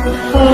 अल्लाह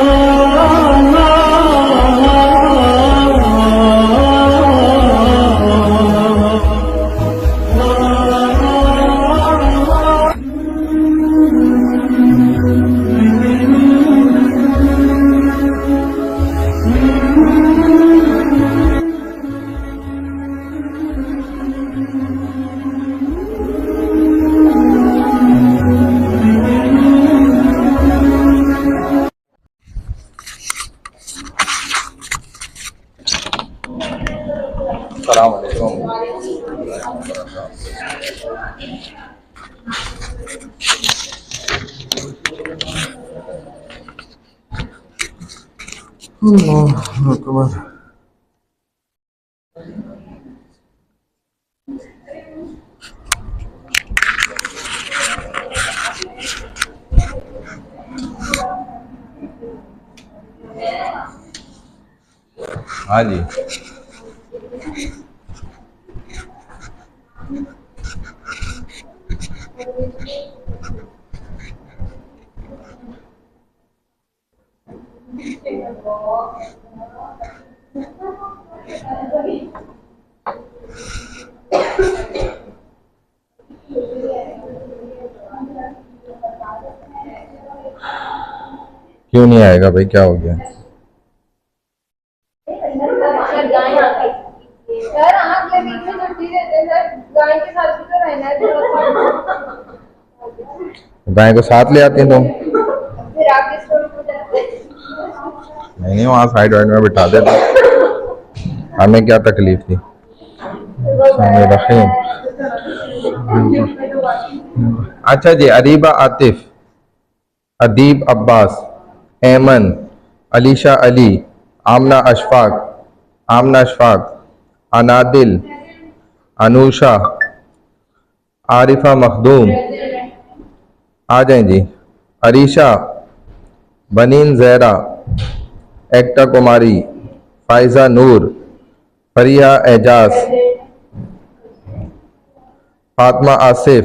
अकबर। हाँ जी, क्यों नहीं आएगा भाई, क्या हो गया? सर आप ये बीच में छुट्टी देते हैं सर, गाय के साथ भी तो रहना है थोड़ा सा। गाय को साथ ले आते हैं तुम? फिर आपके स्टोर को जाते हैं। नहीं, वहाँ साइड वाइड में बिठा देते, हमें क्या तकलीफ थी। अच्छा जी, अरीबा आतिफ, अदीब अब्बास, ऐमन, अलीशा अली, आमना अशफाक, अनादिल, अनूशा, आरिफा मखदूम, आ जाएं जी। अरीशा, बनीन जहरा, एक्टा कुमारी, फाइजा नूर, फरिया एजाज, फातिमा आसिफ,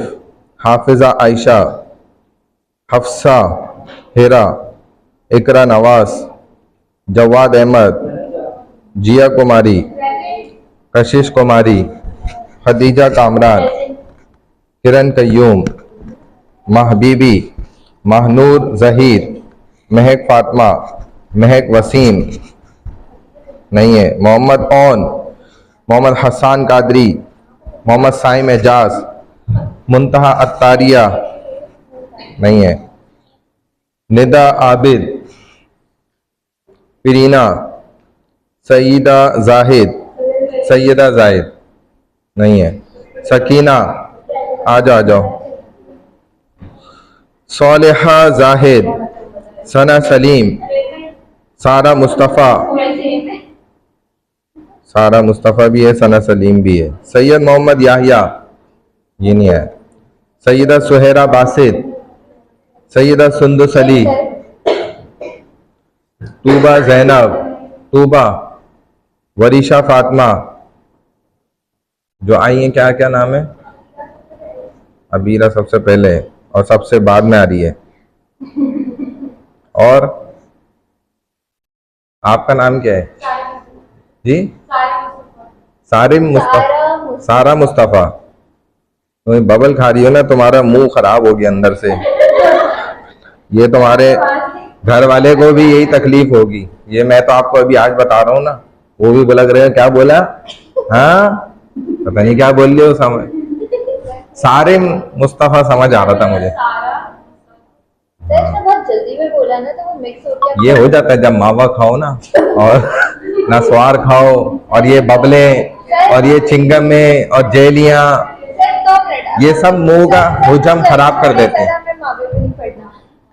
हाफिजा आयशा, हफ्सा, हेरा, इकरा नवाज, जवाद अहमद, जिया कुमारी, कशिश कुमारी, खदीजा कामरान, किरण कयूम, महबीबी, महनूर जहीर, महक फातिमा, महक वसीम नहीं है, मोहम्मद ओन, मोहम्मद हसान कादरी, मोहम्मद साइम एजाज, मुंतहा अत्तारिया नहीं है, निदा आबिद, पिरीना, सईदा जाहिद नहीं है, सकीना आ जाओ, सोलेहा जाहिद, सना सलीम, सारा मुस्तफ़ा भी है, सना सलीम भी है, सैयद मोहम्मद याहिया ये नहीं है, सैयदा सुहेरा बासित, सैयदा सुंदुस अली, तूबा जैनब, वरीशा फातिमा, जो आई है क्या क्या नाम है? अबीरा सबसे पहले है और सबसे बाद में आ रही है। और आपका नाम क्या है जी? सारा मुस्तफ़ा। तुम बबल खा रही हो ना, तुम्हारा मुंह खराब हो गया अंदर से। ये तुम्हारे घर वाले को भी यही तकलीफ होगी। ये मैं तो आपको अभी आज बता रहा हूँ ना, वो भी लग रहे हैं क्या बोला, हाँ पता नहीं क्या बोल रहे हो। समझ सारे मुस्तफ़ा समझ आ रहा था मुझे। बहुत जल्दी में बोला ना, तो वो मिक्स हो गया। ये हो जाता है जब मावा खाओ ना, और नसवार खाओ, और ये बबले, और ये चिंगमे और जेलियां, ये सब मुंह का हुजम खराब कर देते हैं।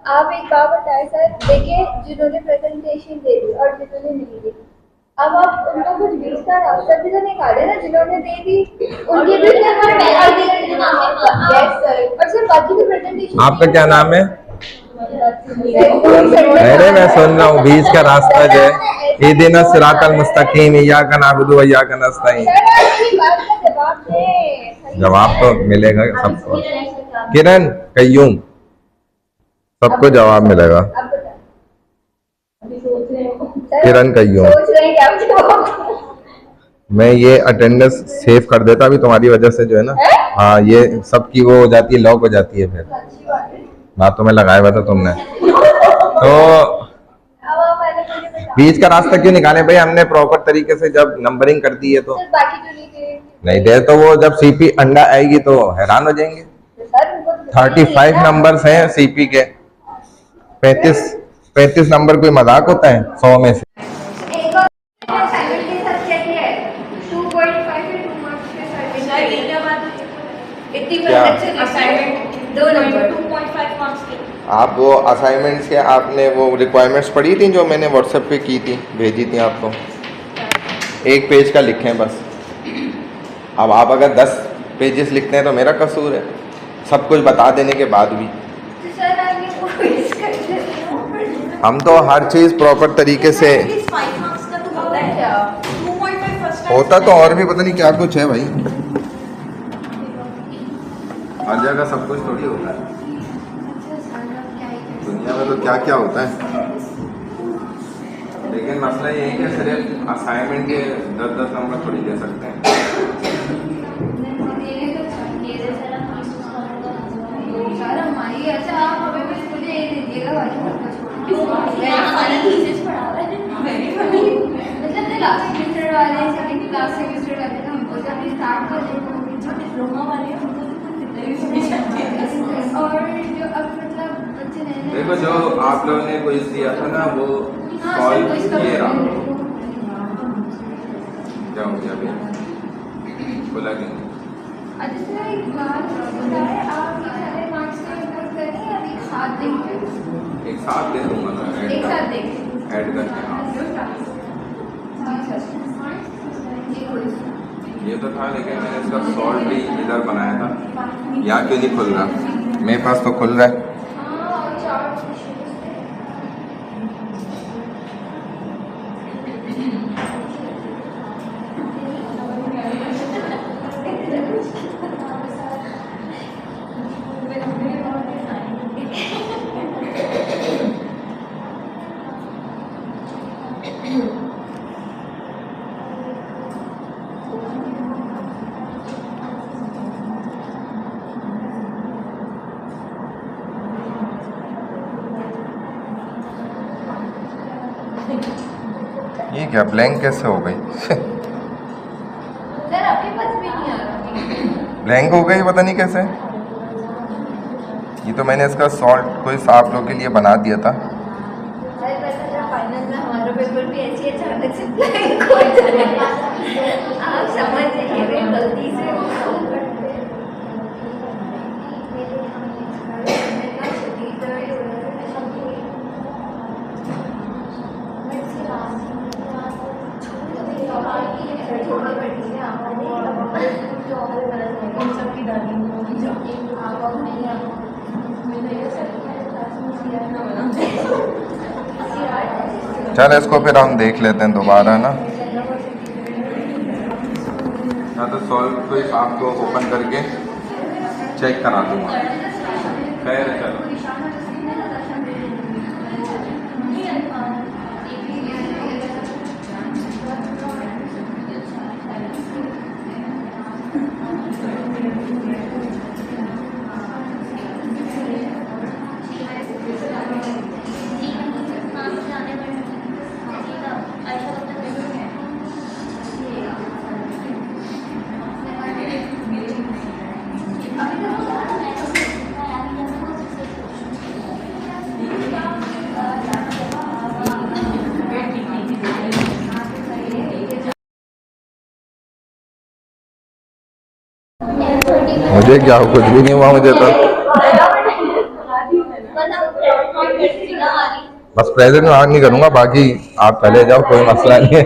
आप एक बात बताएं सर, देखिए जिन्होंने प्रेजेंटेशन दे दी और जिन्होंने नहीं दी, अब आप उनको कुछ 20 का अवसर भी तो निकाले ना। जिन्होंने दे दी उनके भी और सर बाकी तो प्रेजेंटेशन। आपका क्या नाम है? अरे मैं सुन रहा हूँ 20 का रास्ता जो है, इहदिना सिरातल मुस्तकीम, इय्याका नअबुदु व इय्याका नस्तईन। जवाब तो मिलेगा सबको। किरण कयूम, सबको जवाब मिलेगा। किरण कहियो। सोच रहे हैं कि आप मैं ये अटेंडेंस सेव कर देता अभी तुम्हारी वजह से जो है ना। हाँ, ये सबकी वो हो जाती है, लॉक हो जाती है फिर। अच्छी बात है। बात तो मैं लगाया हुआ था तुमने तो अब आप पहले मुझे बताओ। बीच का रास्ता क्यों निकाले भाई? हमने प्रॉपर तरीके से जब नंबरिंग कर दी है तो सर बाकी जो नहीं थे नहीं दे तो वो जब सीपी अंडा आएगी तो हैरान हो जाएंगे। तो सर उनको तो 35 नंबर्स हैं सीपी के। 35 नंबर कोई मजाक होता है 100 में से? एक और असाइनमेंट के साथ क्या किया है 2.5 या 2 मार्क्स के साथ सर ये क्या बात है? इतनी क्या? मेहनत से असाइनमेंट 2 नंबर 2.5 मार्क्स की। आप वो असाइनमेंट्स के आपने वो रिक्वायरमेंट्स पढ़ी थी जो मैंने व्हाट्सएप पे की थी, भेजी थी आपको? एक पेज का लिखें बस। अब आप अगर 10 पेजेस लिखते हैं तो मेरा कसूर है, सब कुछ बता देने के बाद भी। तो सर आप ये कोशिश करते हैं हम तो हर चीज़ प्रॉपर तरीके से 5 मार्क्स का तो होता है क्या? 2.5 फर्स्ट टाइम होता तो और भी पता नहीं क्या कुछ है भाई। हर जगह सब कुछ थोड़ी होता है, दुनिया में तो क्या क्या होता है। लेकिन मसला ये है कि सिर्फ असाइनमेंट के 10-10 नंबर थोड़ी दे सकते हैं। सर हमारी अच्छा आप हमें कुछ मुझे ये दीजिएगा हमारी थीसिस पढ़ा रहे हैं। Very funny. मतलब जो लास्ट सेमेस्टर वाले सेकंड क्लास सेमेस्टर वाले ना हमको जब स्टार्ट कर देते हैं जो डिप्लोमा वाले हैं उनको तो कितने भी सबमिशन थे। और जो अब मतलब बच्चे नए देखो जो आप लोगों ने क्विज दिया था ना वो सॉल्व किए रहा। क्या हो गया अभी? बोला कि अच्छा सर एक बात बताएं आप ये सारे मार्क्स का इम्पोर्ट करें या एक साथ देंगे? एक साथ दे दूंगा ना, एक साथ देंगे ऐड करके। हाँ जी सर ये कोई ये तो था, लेकिन मैंने इसका सॉल्व भी इधर बनाया था। यहाँ क्यों नहीं खुल रहा? मेरे पास तो खुल रहा है। हाँ और 4 क्वेश्चंस थे ये क्या ब्लैंक कैसे हो गई? सर आपके पास भी नहीं आ रहा ब्लैंक हो गई पता नहीं कैसे। ये तो मैंने इसका सॉल्व क्विज आप लोग के लिए बना दिया था। सर वैसे जब फाइनल में हमारा पेपर भी ऐसे ही अचानक से ब्लैंक हो जाएगा आप समझ जाइए गलती से सबकी दादी चल इसको फिर हम देख लेते हैं दोबारा ना। हाँ तो सॉल्व क्विज आपको ओपन करके चेक करा दूंगा। खैर है, चलो। मुझे क्या हो, कुछ भी नहीं हुआ मुझे तो। बस प्रेजेंट में आग नहीं करूंगा, बाकी आप चले जाओ, कोई मसला नहीं है।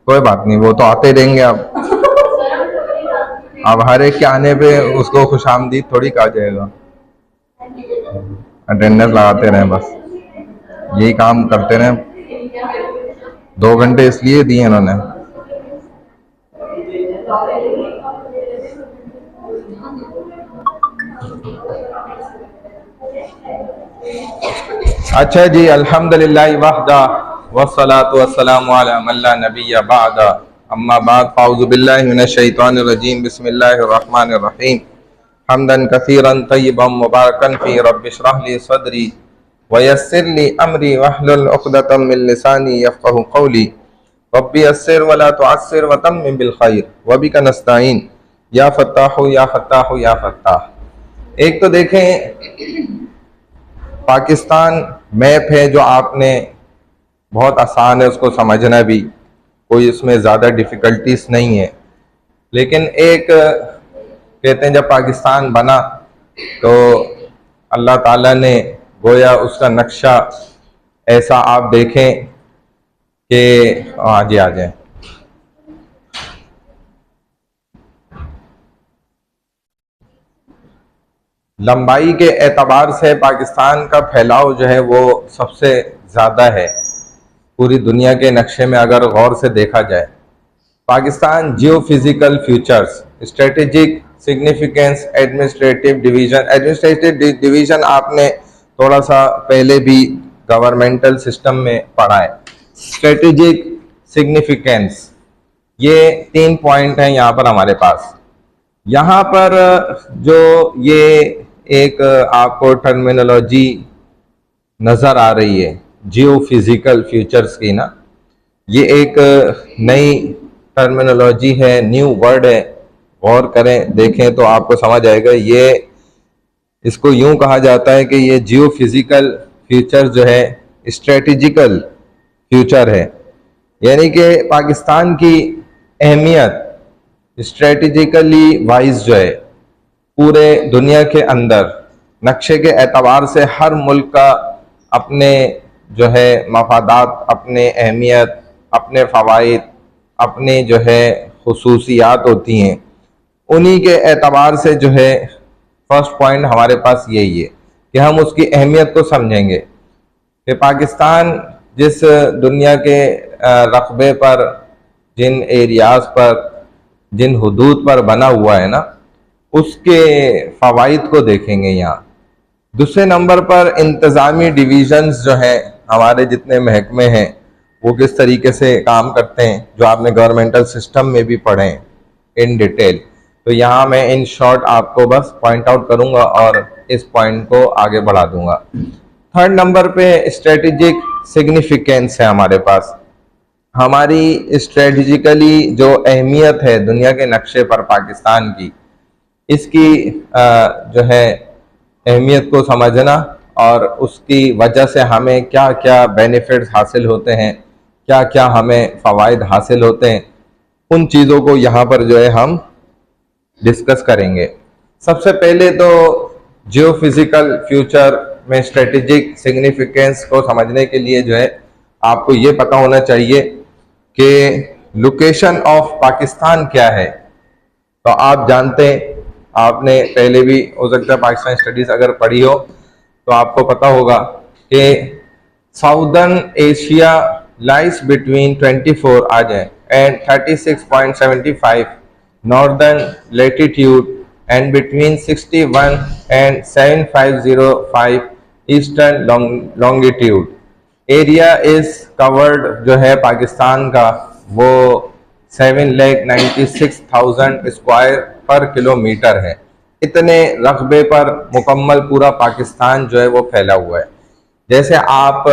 कोई बात नहीं, वो तो आते रहेंगे। अब हर एक के आने पे उसको खुशामदीद थोड़ी कहा जाएगा। अटेंडेंस लगाते रहें, बस यही काम करते रहें। 2 घंटे इसलिए दिए इन्होंने। अच्छा जी, अल्हम्दुलिल्लाह वहदा वस्सलातु वस्सलामु अला मन ला नबिय्य बअदा, अम्मा बाद, फ़अऊज़ु बिल्लाहि मिनश शैतानिर रजीम, बिस्मिल्लाहिर रहमानिर रहीम, हम्दन कसीरन तय्यिबन मुबारकन फ़ी, रब्बि इश्रह ली सदरी व यस्सिर ली अमरी वहलुल उक़दतम मिन लिसानी यफ़क़हू क़ौली, रब्बि यस्सिर व ला तुअस्सिर व तम्मिम बिल खैर व बिका नस्ताईन या फ़त्ताहु या फ़त्ताहु या फ़त्ताह। एक तो देखें पाकिस्तान मैप है जो आपने, बहुत आसान है उसको समझना भी, कोई इसमें ज़्यादा डिफ़िकल्टीज नहीं है। लेकिन एक कहते हैं जब पाकिस्तान बना तो अल्लाह ताला ने गोया उसका नक्शा ऐसा आप देखें कि आगे आ जाए, लंबाई के एतबार से पाकिस्तान का फैलाव जो है वो सबसे ज़्यादा है पूरी दुनिया के नक्शे में अगर गौर से देखा जाए। Pakistan geophysical features, strategic significance, administrative division आपने थोड़ा सा पहले भी गवर्नमेंटल सिस्टम में पढ़ा है। स्ट्रेटेजिक सिग्निफिकेंस, ये 3 पॉइंट हैं यहाँ पर हमारे पास। यहाँ पर जो ये एक आपको टर्मिनोलॉजी नज़र आ रही है जियो फिजिकल फ्यूचर्स की ना, ये एक नई टर्मिनोलॉजी है, न्यू वर्ड है। गौर करें, देखें तो आपको समझ आएगा। ये इसको यूं कहा जाता है कि ये जियो फिजिकल फ्यूचर जो है स्ट्रेटेजिकल फ्यूचर है, यानी कि पाकिस्तान की अहमियत स्ट्रेटेजिकली वाइज जो है पूरे दुनिया के अंदर नक्शे के एतबार से हर मुल्क का अपने जो है मफादात, अपने अहमियत, अपने फ़वाइद, अपने जो है खुसूसियात होती हैं। उन्हीं के एतबार से जो है फर्स्ट पॉइंट हमारे पास यही है कि हम उसकी अहमियत को समझेंगे कि पाकिस्तान जिस दुनिया के रकबे पर, जिन एरियाज़ पर, जिन हुदूद पर बना हुआ है ना, उसके फ़वाइद को देखेंगे यहाँ। दूसरे नंबर पर इंतज़ामी डिवीज़न्स जो हैं, हमारे जितने महकमे हैं वो किस तरीके से काम करते हैं, जो आपने गवर्नमेंटल सिस्टम में भी पढ़े हैं इन डिटेल। तो यहाँ मैं इन शॉर्ट आपको बस पॉइंट आउट करूँगा और इस पॉइंट को आगे बढ़ा दूँगा। थर्ड नंबर पे स्ट्रेटेजिक सिग्निफिकेंस है हमारे पास। हमारी स्ट्रेटजिकली जो अहमियत है दुनिया के नक्शे पर पाकिस्तान की, इसकी जो है अहमियत को समझना और उसकी वजह से हमें क्या क्या बेनिफिट्स हासिल होते हैं, क्या क्या हमें फ़वाइद हासिल होते हैं, उन चीज़ों को यहाँ पर जो है हम डिस्कस करेंगे। सबसे पहले तो जियो फिजिकल फ्यूचर में स्ट्रेटेजिक सिग्निफिकेंस को समझने के लिए जो है आपको ये पता होना चाहिए कि लोकेशन ऑफ पाकिस्तान क्या है। तो आप जानते हैं, आपने पहले भी हो सकता है पाकिस्तान स्टडीज़ अगर पढ़ी हो तो आपको पता होगा कि साउदर्न एशिया लाइज बिटवीन 24 आ जाए and 36.75 northern latitude and between 61 and 7505 eastern longitude. Area is covered जो है पाकिस्तान का वो 7,96,000 स्क्वायर पर किलोमीटर है। इतने रकबे पर मुकम्मल पूरा पाकिस्तान जो है वो फैला हुआ है। जैसे आप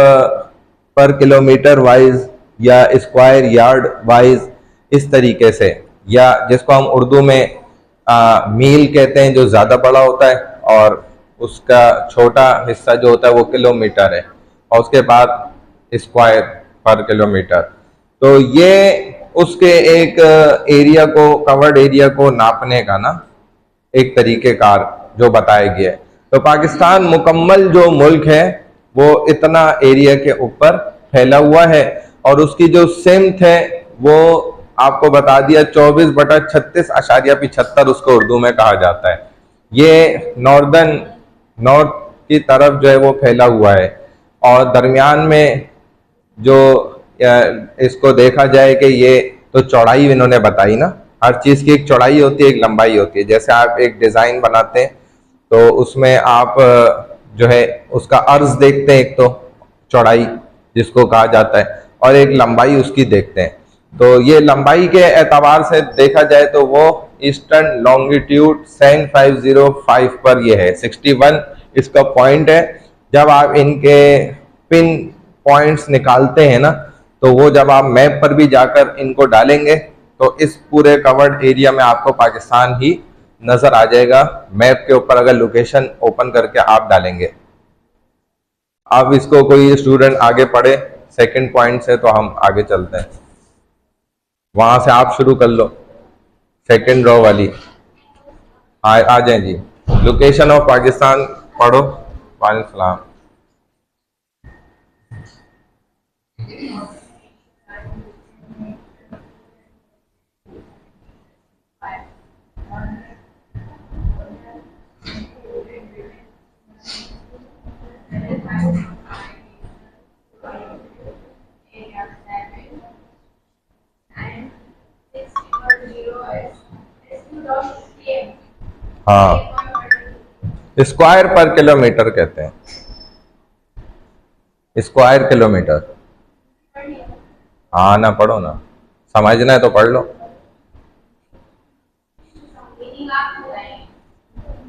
पर किलोमीटर वाइज या स्क्वायर यार्ड वाइज इस तरीके से, या जिसको हम उर्दू में मील कहते हैं जो ज़्यादा बड़ा होता है, और उसका छोटा हिस्सा जो होता है वो किलोमीटर है, और उसके बाद स्क्वायर पर किलोमीटर। तो ये उसके एक एरिया को, कवर्ड एरिया को नापने का ना एक तरीक़ेकार जो बताया गया है। तो पाकिस्तान मुकम्मल जो मुल्क है वो इतना एरिया के ऊपर फैला हुआ है, और उसकी जो सिमत है वो आपको बता दिया 24/36.75 उसको उर्दू में कहा जाता है। ये नॉर्थ की तरफ जो है वो फैला हुआ है, और दरमियान में जो इसको देखा जाए कि ये तो चौड़ाई इन्होंने बताई ना, हर चीज़ की एक चौड़ाई होती है, एक लंबाई होती है। जैसे आप एक डिज़ाइन बनाते हैं तो उसमें आप जो है उसका अर्ज देखते हैं, एक तो चौड़ाई जिसको कहा जाता है, और एक लंबाई उसकी देखते हैं। तो ये लंबाई के एतबार से देखा जाए तो वो ईस्टर्न लॉन्गिट्यूड 7505 पर ये है, 61 इसका पॉइंट है। जब आप इनके पिन पॉइंट्स निकालते हैं ना, तो वो जब आप मैप पर भी जाकर इनको डालेंगे तो इस पूरे कवर्ड एरिया में आपको पाकिस्तान ही नजर आ जाएगा, मैप के ऊपर अगर लोकेशन ओपन करके आप डालेंगे। अब इसको कोई स्टूडेंट आगे पढ़े सेकंड पॉइंट से, तो हम आगे चलते हैं। वहां से आप शुरू कर लो, सेकंड रो वाली आ जाए जी। लोकेशन ऑफ पाकिस्तान पढ़ो। वालेकुम सलाम। हाँ, स्क्वायर पर किलोमीटर कहते हैं, स्क्वायर किलोमीटर। हाँ ना, पढ़ो ना, समझना है तो पढ़ लो।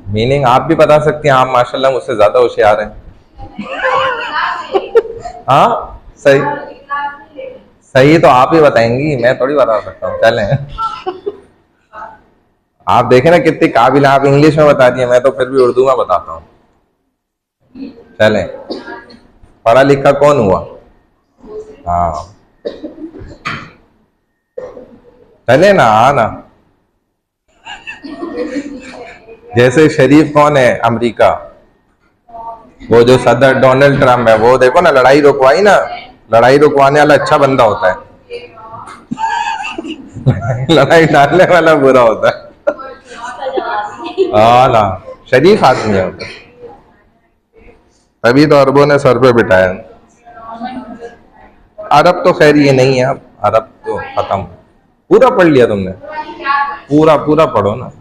मीनिंग आप भी बता सकती हैं, आप माशाल्लाह मुझसे ज्यादा होशियार हैं। हाँ सही, सही तो आप ही बताएंगी, मैं थोड़ी बता सकता हूँ। चलें, आप देखें ना कितनी काबिल, आप इंग्लिश में बता दिए, मैं तो फिर भी उर्दू में बताता हूँ। चलें, पढ़ा लिखा कौन हुआ? हाँ चले ना, आना। जैसे शरीफ कौन है? अमेरिका, वो जो सदर डोनाल्ड ट्रम्प है, वो देखो ना, लड़ाई रुकवाई ना, लड़ाई रुकवाने वाला अच्छा बंदा होता है, लड़ाई डालने वाला बुरा होता है। हाँ ना, शरीफ आदमी है होता, तभी तो अरबों ने सर पे बिठाया। अरब तो खैर ये नहीं है, अब अरब तो खत्म। पूरा पढ़ लिया तुमने? पूरा पूरा पढ़ो ना।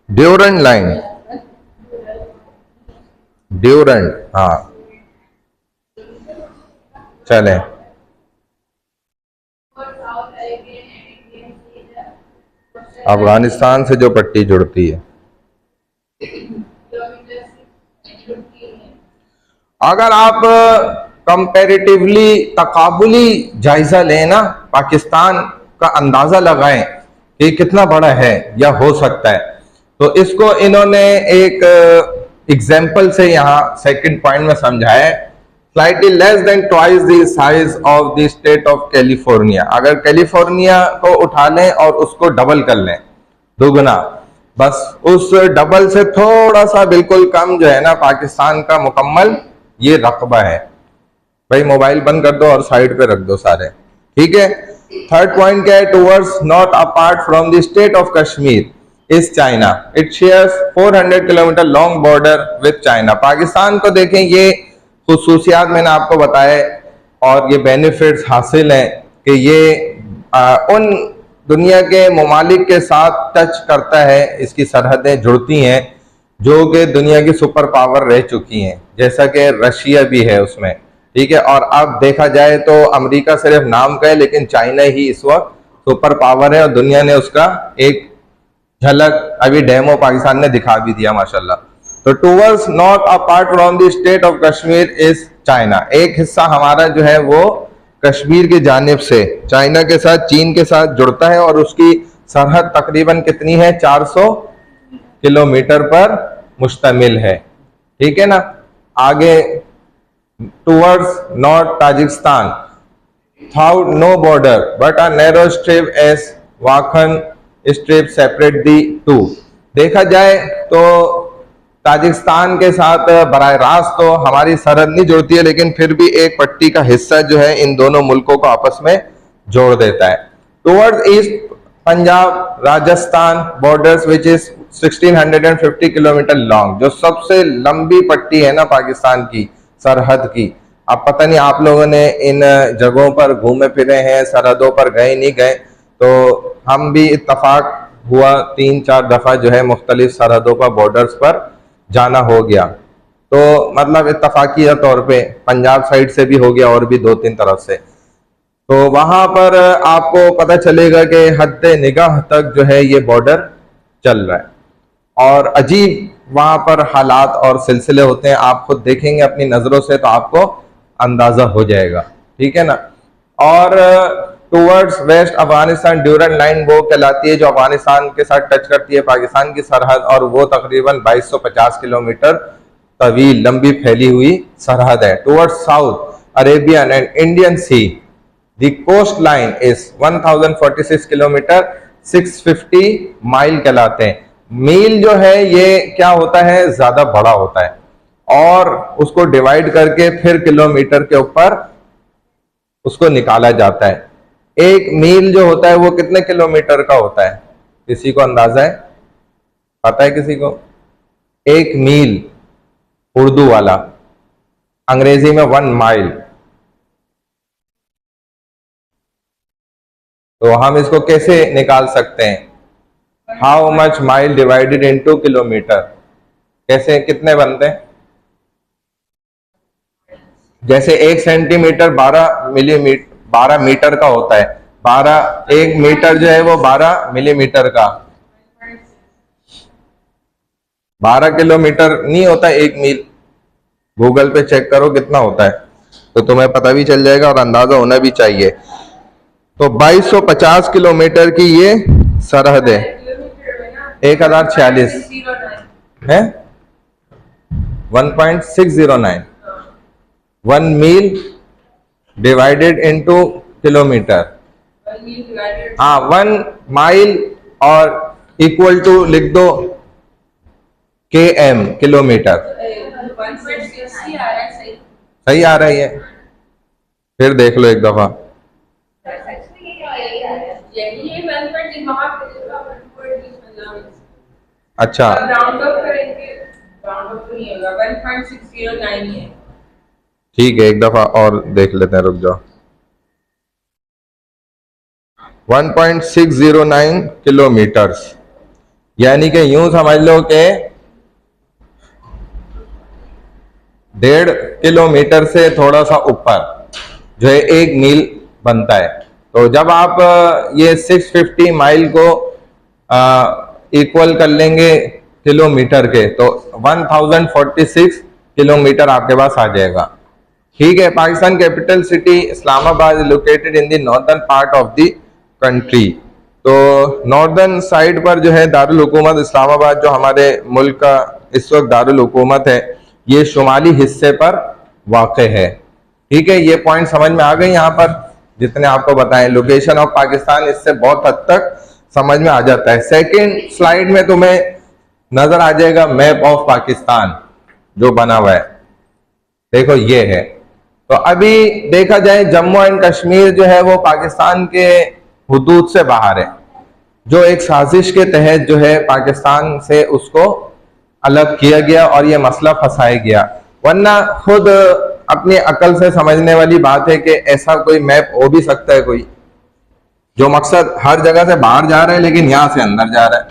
ड्यूरेंट लाइन, ड्यूरेंट, हाँ चलें। अफगानिस्तान से जो पट्टी जुड़ती है, अगर आप कंपैरेटिवली तकाबुली जायजा लें ना, पाकिस्तान का अंदाजा लगाएं कि कितना बड़ा है या हो सकता है, तो इसको इन्होंने एक एग्जाम्पल से यहाँ सेकंड पॉइंट में समझाया है। Slightly less than twice the size of the state of California. अगर कैलिफोर्निया को उठा लें और उसको डबल कर लें, दुगना, बस उस डबल से थोड़ा सा बिल्कुल कम जो है ना, पाकिस्तान का मुकम्मल ये रकबा है। भाई मोबाइल बंद कर दो और साइड पे रख दो सारे, ठीक है। थर्ड पॉइंट क्या है? Towards not apart from the state of Kashmir is China, it shares 400 kilometre long border with China. Pakistan को देखें, ये खुसूसियात मैंने आपको बताए और ये बेनिफिट्स हासिल हैं कि ये उन दुनिया के ममालिक के साथ टच करता है, इसकी सरहदें जुड़ती हैं जो कि दुनिया की सुपर पावर रह चुकी हैं, जैसा कि रशिया भी है उसमें, ठीक है। और अब देखा जाए तो अमेरिका सिर्फ नाम का है, लेकिन चाइना ही इस वक्त सुपर पावर है और दुनिया ने उसका एक झलक अभी डेमो पाकिस्तान ने दिखा भी दिया माशाल्लाह। तो towards not apart from the state of Kashmir is China, एक हिस्सा हमारा जो है वो कश्मीर की जानिब से चाइना के साथ, चीन के साथ जुड़ता है और उसकी सरहद तकरीबन कितनी है? 400 किलोमीटर पर मुश्तमिल है, ठीक है ना। आगे towards north Tajikistan, without no border but a narrow strip as Wakhan strip separate the two। देखा जाए तो ताजिकिस्तान के साथ बराह रास्त तो हमारी सरहद नहीं जुड़ती है, लेकिन फिर भी एक पट्टी का हिस्सा जो है इन दोनों मुल्कों को आपस में जोड़ देता है। Towards east Punjab Rajasthan borders which is 1650 kilometre long, जो सबसे लंबी पट्टी है ना पाकिस्तान की सरहद की। अब पता नहीं आप लोगों ने इन जगहों पर घूमे फिरे हैं, सरहदों पर गए नहीं गए, तो हम भी इत्तफाक हुआ 3-4 दफा जो है मुख्तलिफ सरहदों पर बॉर्डर्स पर जाना हो गया। तो मतलब इत्तफाकिया तौर पे पंजाब साइड से भी हो गया और भी 2-3 तरफ से। तो वहां पर आपको पता चलेगा कि हद्दे निगाह तक जो है ये बॉर्डर चल रहा है और अजीब वहां पर हालात और सिलसिले होते हैं। आप खुद देखेंगे अपनी नजरों से तो आपको अंदाजा हो जाएगा, ठीक है ना। और towards west Afghanistan Durand line वो कहलाती है जो अफगानिस्तान के साथ टच करती है पाकिस्तान की सरहद, और वो तकरीबन 2250 किलोमीटर तवील लंबी फैली हुई सरहद है। Towards south Arabian and Indian sea the coast line is 1046 kilometre 650 mile कहलाते हैं। मील जो है ये क्या होता है, ज्यादा बड़ा होता है और उसको डिवाइड करके फिर किलोमीटर के ऊपर उसको निकाला जाता है। एक मील जो होता है वो कितने किलोमीटर का होता है, किसी को अंदाजा है, पता है किसी को? एक मील उर्दू वाला, अंग्रेजी में 1 माइल। तो हम इसको कैसे निकाल सकते हैं? How much mile divided into kilometre, कैसे कितने बनते हैं? जैसे 1 सेंटीमीटर 12 मीटर का होता है, 1 मीटर जो है वो 12 मिलीमीटर का, 12 किलोमीटर नहीं होता 1 मील। गूगल पे चेक करो कितना होता है तो तुम्हें पता भी चल जाएगा और अंदाजा होना भी चाहिए। तो 2250 किलोमीटर की ये सरहद है। 1046 है 1.609 1 मील डिवाइडेड इनटू किलोमीटर। हाँ 1 माइल और इक्वल टू लिख दो km किलोमीटर। सही आ रही है, फिर देख लो एक दफा। अच्छा ठीक है, एक दफा और देख लेते हैं, रुक जाओ। 1.609 किलोमीटर्स, यानी कि यूं समझ लो कि 1.5 किलोमीटर से थोड़ा सा ऊपर जो है 1 मील बनता है। तो जब आप ये 650 माइल को इक्वल कर लेंगे किलोमीटर के तो 1046 किलोमीटर आपके पास आ जाएगा, ठीक है। Pakistan capital city Islamabad is located in the northern part of the country. तो नॉर्दर्न साइड पर जो है दारुल हुकूमत इस्लामाबाद, जो हमारे मुल्क का इस वक्त दारुल हुकूमत है, ये शुमाली हिस्से पर वाक़े है, ठीक है। ये पॉइंट समझ में आ गए यहाँ पर जितने आपको बताएं। लोकेशन ऑफ पाकिस्तान इससे बहुत हद तक समझ में आ जाता है। सेकंड स्लाइड में तुम्हें नजर आ जाएगा मैप ऑफ पाकिस्तान जो बना हुआ है, देखो ये है। तो अभी देखा जाए जम्मू एंड कश्मीर जो है वो पाकिस्तान के हुदूद से बाहर है, जो एक साजिश के तहत जो है पाकिस्तान से उसको अलग किया गया और ये मसला फंसाया गया। वरना खुद अपनी अकल से समझने वाली बात है कि ऐसा कोई मैप हो भी सकता है कोई जो मकसद हर जगह से बाहर जा रहा है लेकिन यहां से अंदर जा रहा है।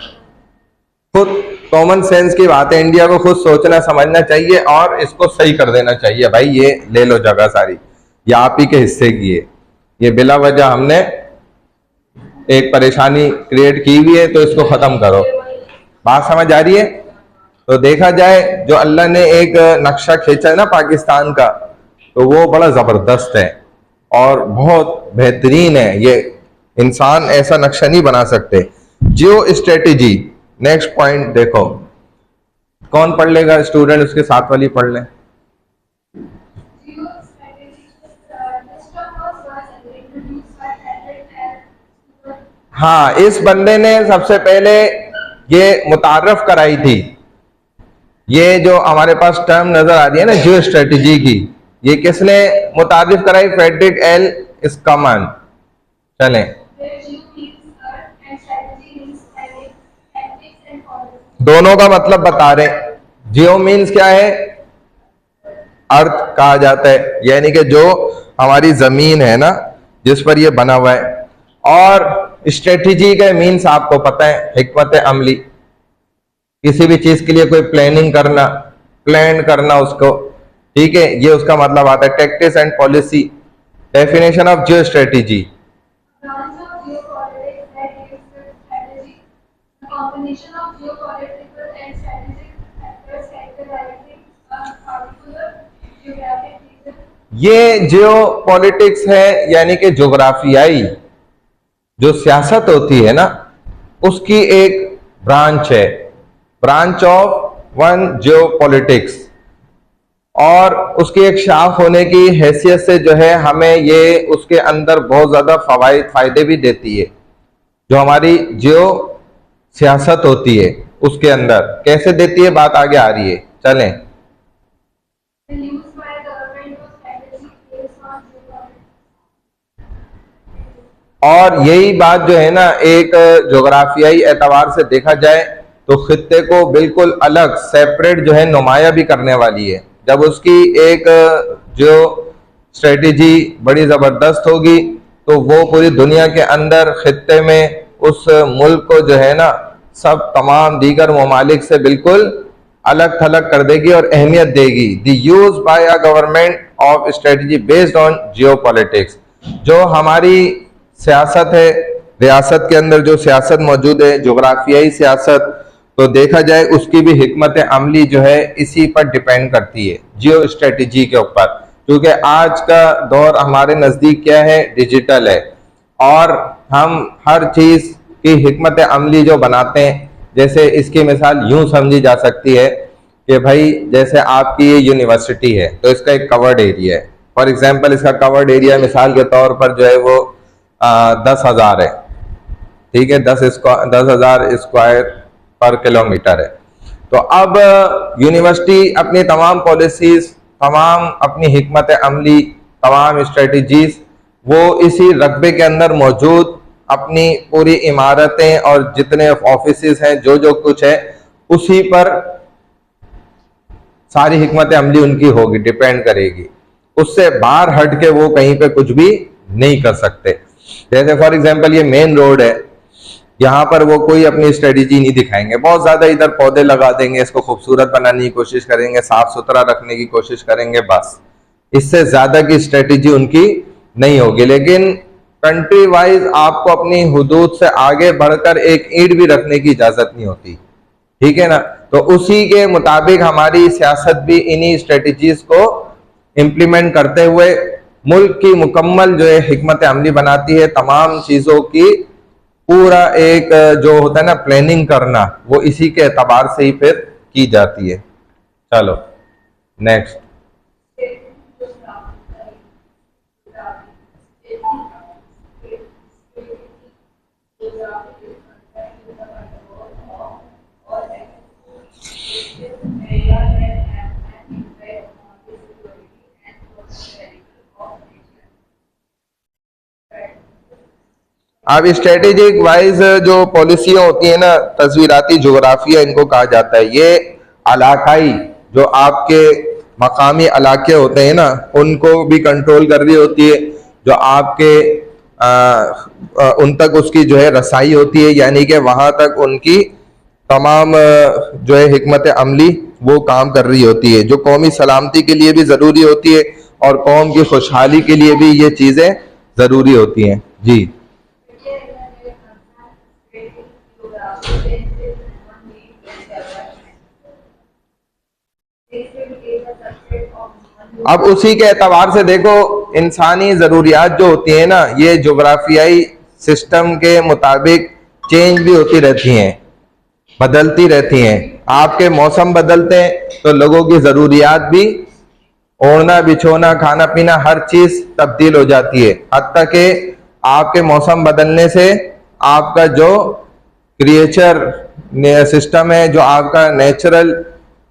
खुद कॉमन सेंस की बात है, इंडिया को खुद सोचना समझना चाहिए और इसको सही कर देना चाहिए। भाई ये ले लो जगह सारी, ये आप ही के हिस्से की है, ये बिला वजह हमने एक परेशानी क्रिएट की हुई है तो इसको खत्म करो। बात समझ आ रही है? तो देखा जाए जो अल्लाह ने एक नक्शा खींचा है ना पाकिस्तान का, तो वो बड़ा जबरदस्त है और बहुत बेहतरीन है। ये इंसान ऐसा नक्शा नहीं बना सकते। जियो स्ट्रेटेजी, नेक्स्ट पॉइंट देखो, कौन पढ़ लेगा? स्टूडेंट उसके साथ वाली पढ़ ले। हाँ, इस बंदे ने सबसे पहले ये मुतारफ कराई थी ये जो हमारे पास टर्म नजर आ रही है ना जियो स्ट्रेटेजी की, ये किसने मुतारिफ कराई? Frederick L Schuman. चलें, दोनों का मतलब बता रहे। जियो मीन्स क्या है? अर्थ कहा जाता है, यानी कि जो हमारी जमीन है ना जिस पर ये बना हुआ है। और स्ट्रेटेजी का मीन्स आपको पता है, हिकमत अमली, किसी भी चीज के लिए कोई प्लानिंग करना, प्लान करना उसको, ठीक है, ये उसका मतलब आता है। Tactics and policy, definition of Jio strategy. combination of geopolitical and strategic factors characterizing a particular geographic region. ये जियो पॉलिटिक्स है, यानी कि जोग्राफियाई जो सियासत होती है ना उसकी एक ब्रांच है, branch of one Jio politics. और उसकी एक शाख होने की हैसियत से जो है हमें ये उसके अंदर बहुत ज्यादा फायदे भी देती है। जो हमारी जियो सियासत होती है उसके अंदर कैसे देती है, बात आगे आ रही है, चलें। और यही बात जो है ना, एक जोग्राफियाई एतबार से देखा जाए तो खित्ते को बिल्कुल अलग सेपरेट जो है नुमाया भी करने वाली है। जब उसकी एक जो स्ट्रेटेजी बड़ी जबरदस्त होगी तो वो पूरी दुनिया के अंदर खित्ते में उस मुल्क को जो है ना सब तमाम दीगर ममालिक से बिल्कुल अलग थलग कर देगी और अहमियत देगी। The use by a government of strategy based on Jio politics, जो हमारी सियासत है, रियासत के अंदर जो सियासत मौजूद है, जोग्राफियाई सियासत, तो देखा जाए उसकी भी हिकमत अमली जो है इसी पर डिपेंड करती है, जियो स्ट्रेटेजी के ऊपर। क्योंकि आज का दौर हमारे नज़दीक क्या है, डिजिटल है, और हम हर चीज़ की हिकमत अमली जो बनाते हैं, जैसे इसकी मिसाल यूं समझी जा सकती है कि भाई जैसे आपकी ये यूनिवर्सिटी है तो इसका एक कवर्ड एरिया है। फॉर एग्जांपल इसका कवर्ड एरिया मिसाल के तौर पर जो है वो 10,000 है, ठीक है, 10,000 स्क्वायर पर किलोमीटर है। तो अब यूनिवर्सिटी अपनी तमाम पॉलिसीज, तमाम अपनी हिकमत अमली, तमाम स्ट्रेटजीज वो इसी रकबे के अंदर मौजूद अपनी पूरी इमारतें और जितने ऑफिसेज हैं, जो जो कुछ है उसी पर सारी हिकमत अमली उनकी होगी, डिपेंड करेगी। उससे बाहर हट के वो कहीं पे कुछ भी नहीं कर सकते। जैसे फॉर एग्जांपल ये मेन रोड है, यहाँ पर वो कोई अपनी स्ट्रेटेजी नहीं दिखाएंगे, बहुत ज्यादा इधर पौधे लगा देंगे, इसको खूबसूरत बनाने की कोशिश करेंगे, साफ सुथरा रखने की कोशिश करेंगे, बस इससे ज्यादा की स्ट्रेटेजी उनकी नहीं होगी। लेकिन कंट्री वाइज आपको अपनी हुदूद से आगे बढ़कर एक ईंट भी रखने की इजाजत नहीं होती, ठीक है ना। तो उसी के मुताबिक हमारी सियासत भी इन्हीं स्ट्रेटेजीज को इम्प्लीमेंट करते हुए मुल्क की मुकम्मल जो है हिकमत अमली बनाती है। तमाम चीजों की पूरा एक जो होता है ना प्लानिंग करना, वो इसी के एतबार से ही फिर की जाती है। चलो नेक्स्ट। अब स्ट्रेटेजिक वाइज जो पॉलिसियां होती है ना, तस्वीराती जोग्राफिया इनको कहा जाता है। ये इलाकाई जो आपके मकामी इलाके होते हैं ना उनको भी कंट्रोल कर रही होती है, जो आपके उन तक उसकी जो है रसाई होती है, यानी कि वहां तक उनकी तमाम जो है हिकमत अमली वो काम कर रही होती है, जो कौमी सलामती के लिए भी ज़रूरी होती है और कौम की खुशहाली के लिए भी ये चीज़ें ज़रूरी होती हैं। जी अब उसी के एतबार से देखो, इंसानी ज़रूरियात जो होती है ना, ये जोग्राफियाई सिस्टम के मुताबिक चेंज भी होती रहती हैं, बदलती रहती हैं। आपके मौसम बदलते हैं तो लोगों की ज़रूरियात भी, ओढ़ना बिछोना खाना पीना हर चीज़ तब्दील हो जाती है। हत्ता कि आपके मौसम बदलने से आपका जो क्रिएचर सिस्टम है, जो आपका नेचुरल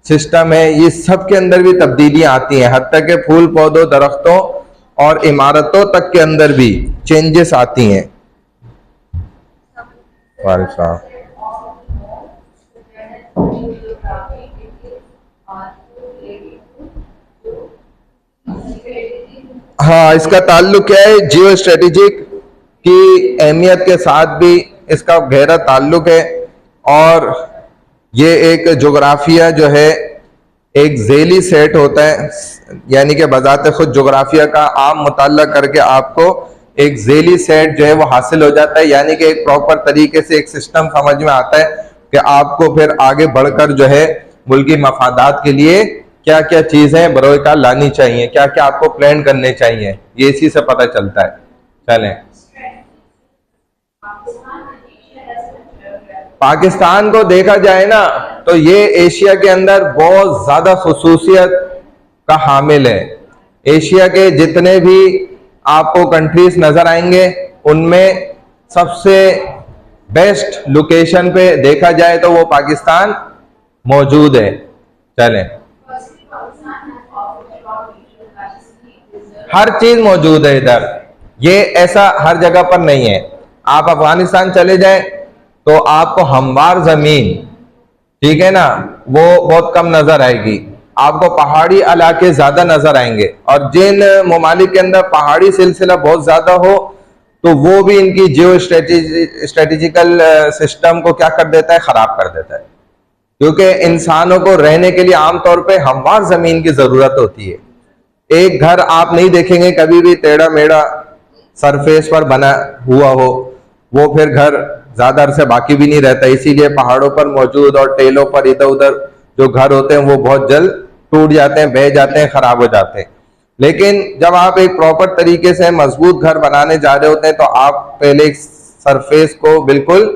सिस्टम है, ये सब के अंदर भी तब्दीलियां आती हैं, हत्ता के फूल पौधों, दरख्तों और इमारतों तक के अंदर भी चेंजेस आती हैं। वालेकुम सलाम। हाँ, इसका ताल्लुक क्या है, जियो स्ट्रेटेजिक की अहमियत के साथ भी इसका गहरा ताल्लुक है। और ये एक जोग्राफिया जो है एक झेली सेट होता है, यानी कि बजाते खुद जोग्राफिया का आम मुताला करके आपको एक झेली सेट जो है वो हासिल हो जाता है, यानी कि एक प्रॉपर तरीके से एक सिस्टम समझ में आता है कि आपको फिर आगे बढ़कर जो है मुल्की मफादात के लिए क्या क्या चीजें बरोकार लानी चाहिए, क्या क्या आपको प्लान करने चाहिए, ये इसी से पता चलता है। चलें, पाकिस्तान को देखा जाए ना तो ये एशिया के अंदर बहुत ज्यादा खुसूसियत का हामिल है। एशिया के जितने भी आपको कंट्रीज नजर आएंगे उनमें सबसे बेस्ट लोकेशन पे देखा जाए तो वो पाकिस्तान मौजूद है। चलें, हर चीज मौजूद है इधर, ये ऐसा हर जगह पर नहीं है। आप अफगानिस्तान चले जाएं तो आपको हमवार जमीन, ठीक है ना, वो बहुत कम नजर आएगी, आपको पहाड़ी इलाके ज्यादा नजर आएंगे। और जिन ममालिक के अंदर पहाड़ी सिलसिला बहुत ज्यादा हो तो वो भी इनकी जियो स्ट्रेटेजिकल सिस्टम को क्या कर देता है, खराब कर देता है, क्योंकि इंसानों को रहने के लिए आमतौर पे हमवार जमीन की जरूरत होती है। एक घर आप नहीं देखेंगे कभी भी टेढ़ा मेढ़ा सरफेस पर बना हुआ हो, वो फिर घर ज्यादा अरसे बाकी भी नहीं रहता। इसीलिए पहाड़ों पर मौजूद और टेलों पर इधर उधर जो घर होते हैं वो बहुत जल्द टूट जाते हैं, बह जाते हैं, खराब हो जाते हैं। लेकिन जब आप एक प्रॉपर तरीके से मजबूत घर बनाने जा रहे होते हैं तो आप पहले एक सरफेस को बिल्कुल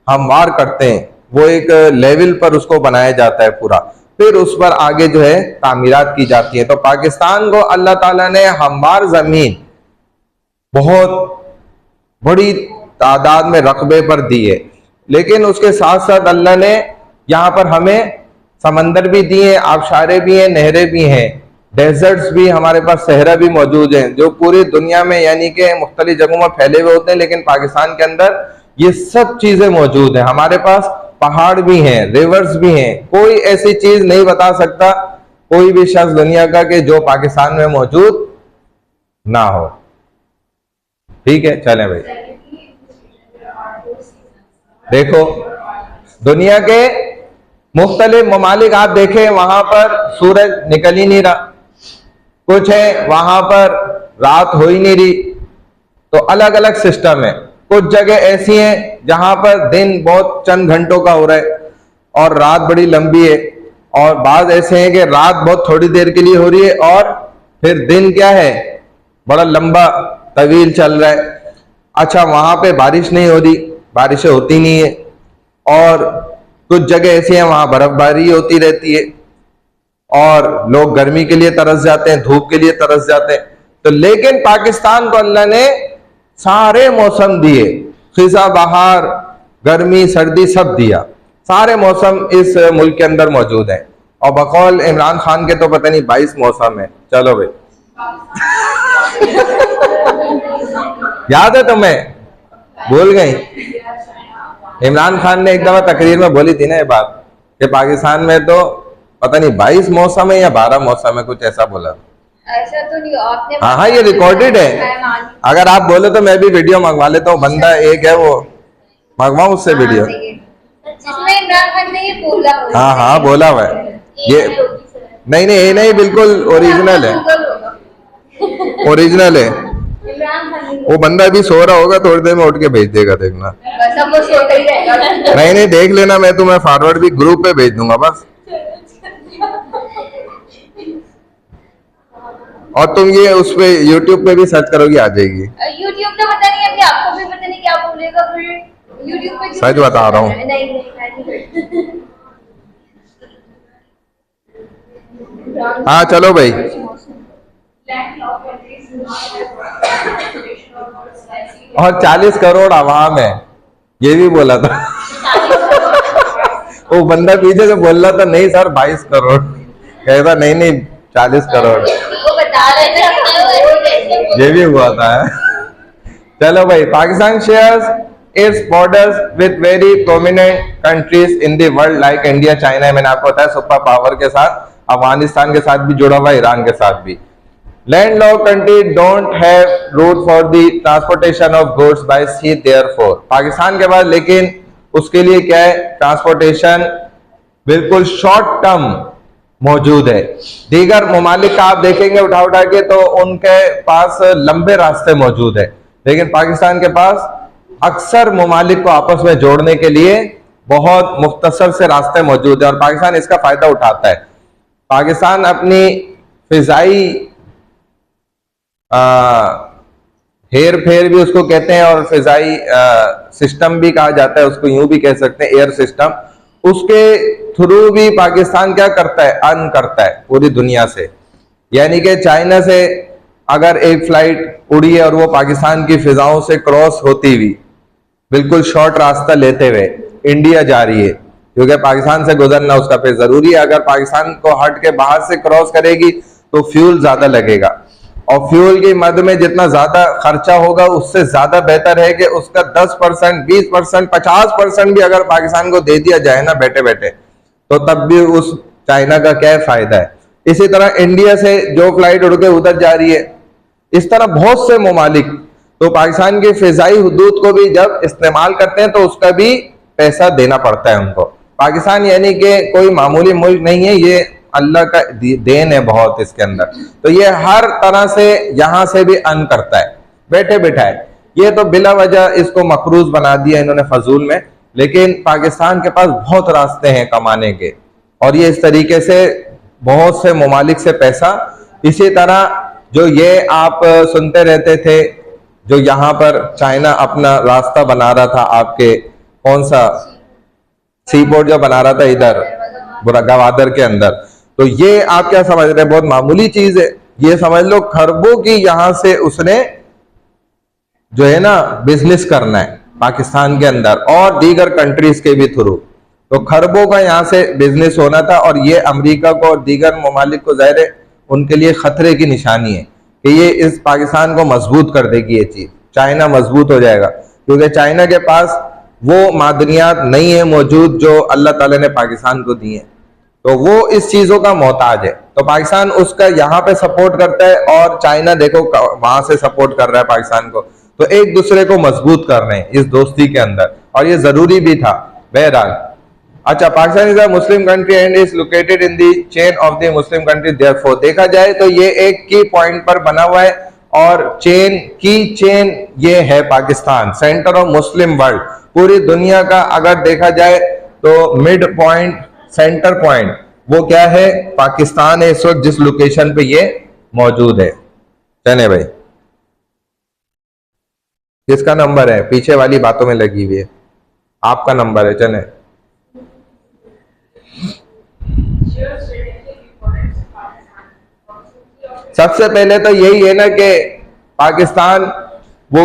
हमवार करते हैं, वो एक लेवल पर उसको बनाया जाता है पूरा, फिर उस पर आगे जो है तामीरात की जाती है। तो पाकिस्तान को अल्लाह ताला ने हमवार जमीन बहुत बड़ी तादाद में रकबे पर दी है, लेकिन उसके साथ साथ अल्लाह ने यहाँ पर हमें समंदर भी दिए हैं, आबशारें भी हैं, नहरें भी हैं, डेजर्ट्स भी, हमारे पास सहरा भी मौजूद हैं, जो पूरी दुनिया में यानी कि मुख्तलिफ जगहों में फैले हुए होते हैं, लेकिन पाकिस्तान के अंदर ये सब चीजें मौजूद हैं। हमारे पास पहाड़ भी हैं, रिवर्स भी हैं, कोई ऐसी चीज नहीं बता सकता कोई भी शख्स दुनिया का कि जो पाकिस्तान में मौजूद ना हो। ठीक है, चलें भाई, देखो दुनिया के मुख्तलिफ ममालिक आप देखें, वहां पर सूरज निकल ही नहीं रहा, कुछ है वहां पर रात हो ही नहीं रही, तो अलग अलग सिस्टम है। कुछ जगह ऐसी हैं जहां पर दिन बहुत चंद घंटों का हो रहा है और रात बड़ी लंबी है, और बाद ऐसे हैं कि रात बहुत थोड़ी देर के लिए हो रही है और फिर दिन क्या है, बड़ा लंबा तवील चल रहा है। अच्छा, वहां पे बारिश नहीं हो रही, बारिशें होती नहीं है, और कुछ जगह ऐसी हैं वहां बर्फबारी होती रहती है और लोग गर्मी के लिए तरस जाते हैं, धूप के लिए तरस जाते हैं। तो लेकिन पाकिस्तान को अल्लाह ने सारे मौसम दिए, खिजा, बहार, गर्मी, सर्दी सब दिया, सारे मौसम इस मुल्क के अंदर मौजूद हैं। और बकौल इमरान खान के तो पता नहीं 22 मौसम है। चलो भाई याद है तुम्हें, भूल गई? इमरान खान ने एक दफा तकरीर में बोली थी ना ये बात कि पाकिस्तान में तो पता नहीं 22 मौसम है या 12 मौसम है, कुछ ऐसा बोला। ऐसा तो नहीं, आपने हाँ, ये रिकॉर्डेड है, अगर आप बोले तो मैं भी वीडियो मंगवा लेता हूँ। बंदा एक है, वो मंगवाऊं उससे वीडियो, जिसमें इमरान खान ने ये बोला। हाँ हाँ बोला हुआ है ये, नहीं नहीं ये नहीं, बिल्कुल ओरिजिनल है, ओरिजिनल है। वो बंदा भी सो रहा होगा, थोड़ी देर में उठ के भेज देगा, देखना। बस अब वो सोता ही रहेगा। नहीं नहीं देख लेना, मैं तुम्हें फॉरवर्ड भी ग्रुप पे भेज दूंगा बस। और तुम ये उस पे यूट्यूब पे भी सर्च करोगी, आ जाएगी। यूट्यूब तो पता नहीं, अभी आपको भी पता नहीं क्या बोलेगा, फिर यूट्यूब पे सच बता रहा हूँ। नहीं नहीं नहीं। हाँ चलो भाई, और 40 करोड़ आवाम है, ये भी बोला था। वो बंदा पीछे से बोल रहा था नहीं सर 22 करोड़, कहता नहीं नहीं 40 करोड़। वो बता रहे थे अपने ये भी हुआ था। चलो भाई, Pakistan shares it's borders with very prominent countries in the world like India, China. मैंने आपको बताया सुपर पावर के साथ, अफगानिस्तान के साथ भी जुड़ा हुआ, ईरान के साथ भी। Landlocked country don't have route for the transportation of goods by sea, therefore Pakistan के बाद लेकिन उसके लिए क्या है, ट्रांसपोर्टेशन बिल्कुल शॉर्ट टर्म मौजूद है। दीगर ममालिक का आप देखेंगे उठा उठा के तो उनके पास लंबे रास्ते मौजूद है, लेकिन पाकिस्तान के पास अक्सर ममालिक को आपस में जोड़ने के लिए बहुत मुख्तसर से रास्ते मौजूद है और पाकिस्तान इसका फायदा उठाता है। पाकिस्तान अपनी फिजाई हेर फेर भी उसको कहते हैं और फिजाई सिस्टम भी कहा जाता है, उसको यूं भी कह सकते हैं एयर सिस्टम, उसके थ्रू भी पाकिस्तान क्या करता है, अर्न करता है पूरी दुनिया से। यानी कि चाइना से अगर एक फ्लाइट उड़ी है और वो पाकिस्तान की फिजाओं से क्रॉस होती हुई बिल्कुल शॉर्ट रास्ता लेते हुए इंडिया जा रही है, क्योंकि पाकिस्तान से गुजरना उसका फिर जरूरी है। अगर पाकिस्तान को हट के बाहर से क्रॉस करेगी तो फ्यूल ज्यादा लगेगा और फ्यूल की मद में जितना ज्यादा खर्चा होगा उससे ज्यादा बेहतर है कि उसका 10%, 20%, 50% भी अगर पाकिस्तान को दे दिया जाए ना बैठे बैठे, तो तब भी उस चाइना का क्या फायदा है। इसी तरह इंडिया से जो फ्लाइट उड़ के उधर जा रही है, इस तरह बहुत से ममालिक तो पाकिस्तान की फिजाई हुदूद को भी जब इस्तेमाल करते हैं तो उसका भी पैसा देना पड़ता है उनको। पाकिस्तान यानी कि कोई मामूली मुल्क नहीं है, ये अल्लाह का देन है बहुत इसके अंदर। तो ये हर तरह से यहां से भी अर्न करता है बैठे बैठाए। ये तो बिला वजह इसको मकरूज बना दिया इन्होंने फजूल में, लेकिन पाकिस्तान के पास बहुत रास्ते हैं कमाने के और ये इस तरीके से बहुत से ममालिक से पैसा। इसी तरह जो ये आप सुनते रहते थे, जो यहाँ पर चाइना अपना रास्ता बना रहा था, आपके कौन सा सी पोर्ट जो बना रहा था इधर गवादर के अंदर, तो ये आप क्या समझ रहे हैं, बहुत मामूली चीज है। ये समझ लो खरबों की यहां से उसने जो है ना बिजनेस करना है पाकिस्तान के अंदर और दीगर कंट्रीज के भी थ्रू, तो खरबों का यहां से बिजनेस होना था। और ये अमेरिका को और दीगर ममालिक को जाहिर है उनके लिए खतरे की निशानी है कि ये इस पाकिस्तान को मजबूत कर देगी ये चीज, चाइना मजबूत हो जाएगा, क्योंकि चाइना के पास वो मादनियात नहीं है मौजूद जो अल्लाह ताला ने पाकिस्तान को दी है, तो वो इस चीजों का मोहताज है। तो पाकिस्तान उसका यहाँ पे सपोर्ट करता है और चाइना देखो वहां से सपोर्ट कर रहा है पाकिस्तान को, तो एक दूसरे को मजबूत कर रहे हैं इस दोस्ती के अंदर, और ये जरूरी भी था। बहरहाल अच्छा, Pakistan is a Muslim country and is located in the chain of the Muslim country, therefore देखा जाए तो ये एक की पॉइंट पर बना हुआ है और चेन ये है Pakistan, centre of Muslim world. पूरी दुनिया का अगर देखा जाए तो मिड पॉइंट, सेंटर पॉइंट वो क्या है, पाकिस्तान है इस वक्त जिस लोकेशन पे ये मौजूद है। चले भाई, किसका नंबर है, पीछे वाली बातों में लगी हुई है, आपका नंबर है। चले सबसे पहले तो यही है ना कि पाकिस्तान वो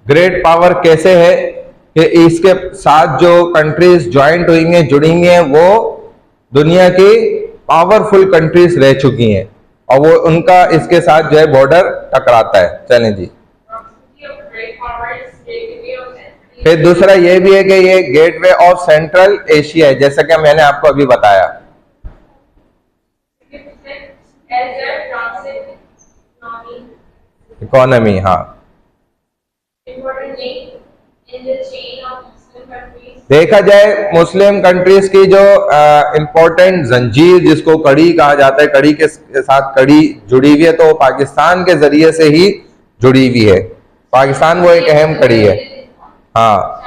ग्रेट पावर कैसे है कि इसके साथ जो कंट्रीज ज्वाइंट हुई हैं, जुड़ी हुई हैं, वो दुनिया की पावरफुल कंट्रीज रह चुकी हैं और वो उनका इसके साथ जो है बॉर्डर टकराता है। चलें जी, फिर दूसरा ये भी है कि ये गेटवे ऑफ सेंट्रल एशिया है, जैसा कि मैंने आपको अभी बताया। इकोनॉमी, हाँ, देखा जाए मुस्लिम कंट्रीज की जो इंपॉर्टेंट जंजीर जिसको कड़ी कहा जाता है, कड़ी के साथ कड़ी जुड़ी हुई है, तो पाकिस्तान के जरिए से ही जुड़ी हुई है। पाकिस्तान वो एक अहम कड़ी है। हाँ,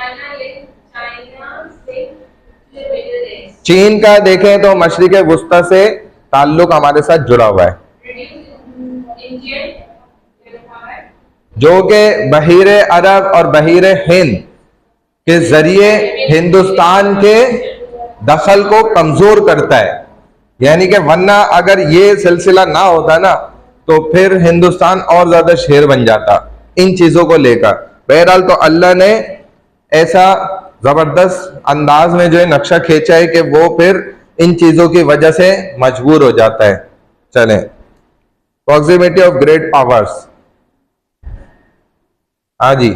चीन का देखें तो मशरिक वुस्ता से ताल्लुक हमारे साथ जुड़ा हुआ है, जो कि बहीरे अरब और बहीरे हिंद के जरिए हिंदुस्तान के दखल को कमजोर करता है। यानी कि वरना अगर ये सिलसिला ना होता ना तो फिर हिंदुस्तान और ज्यादा शेर बन जाता इन चीजों को लेकर। बहरहाल तो अल्लाह ने ऐसा जबरदस्त अंदाज में जो है नक्शा खींचा है कि वो फिर इन चीजों की वजह से मजबूर हो जाता है। चलें, प्रॉक्सिमिटी ऑफ ग्रेट पावर्स। हाँ जी,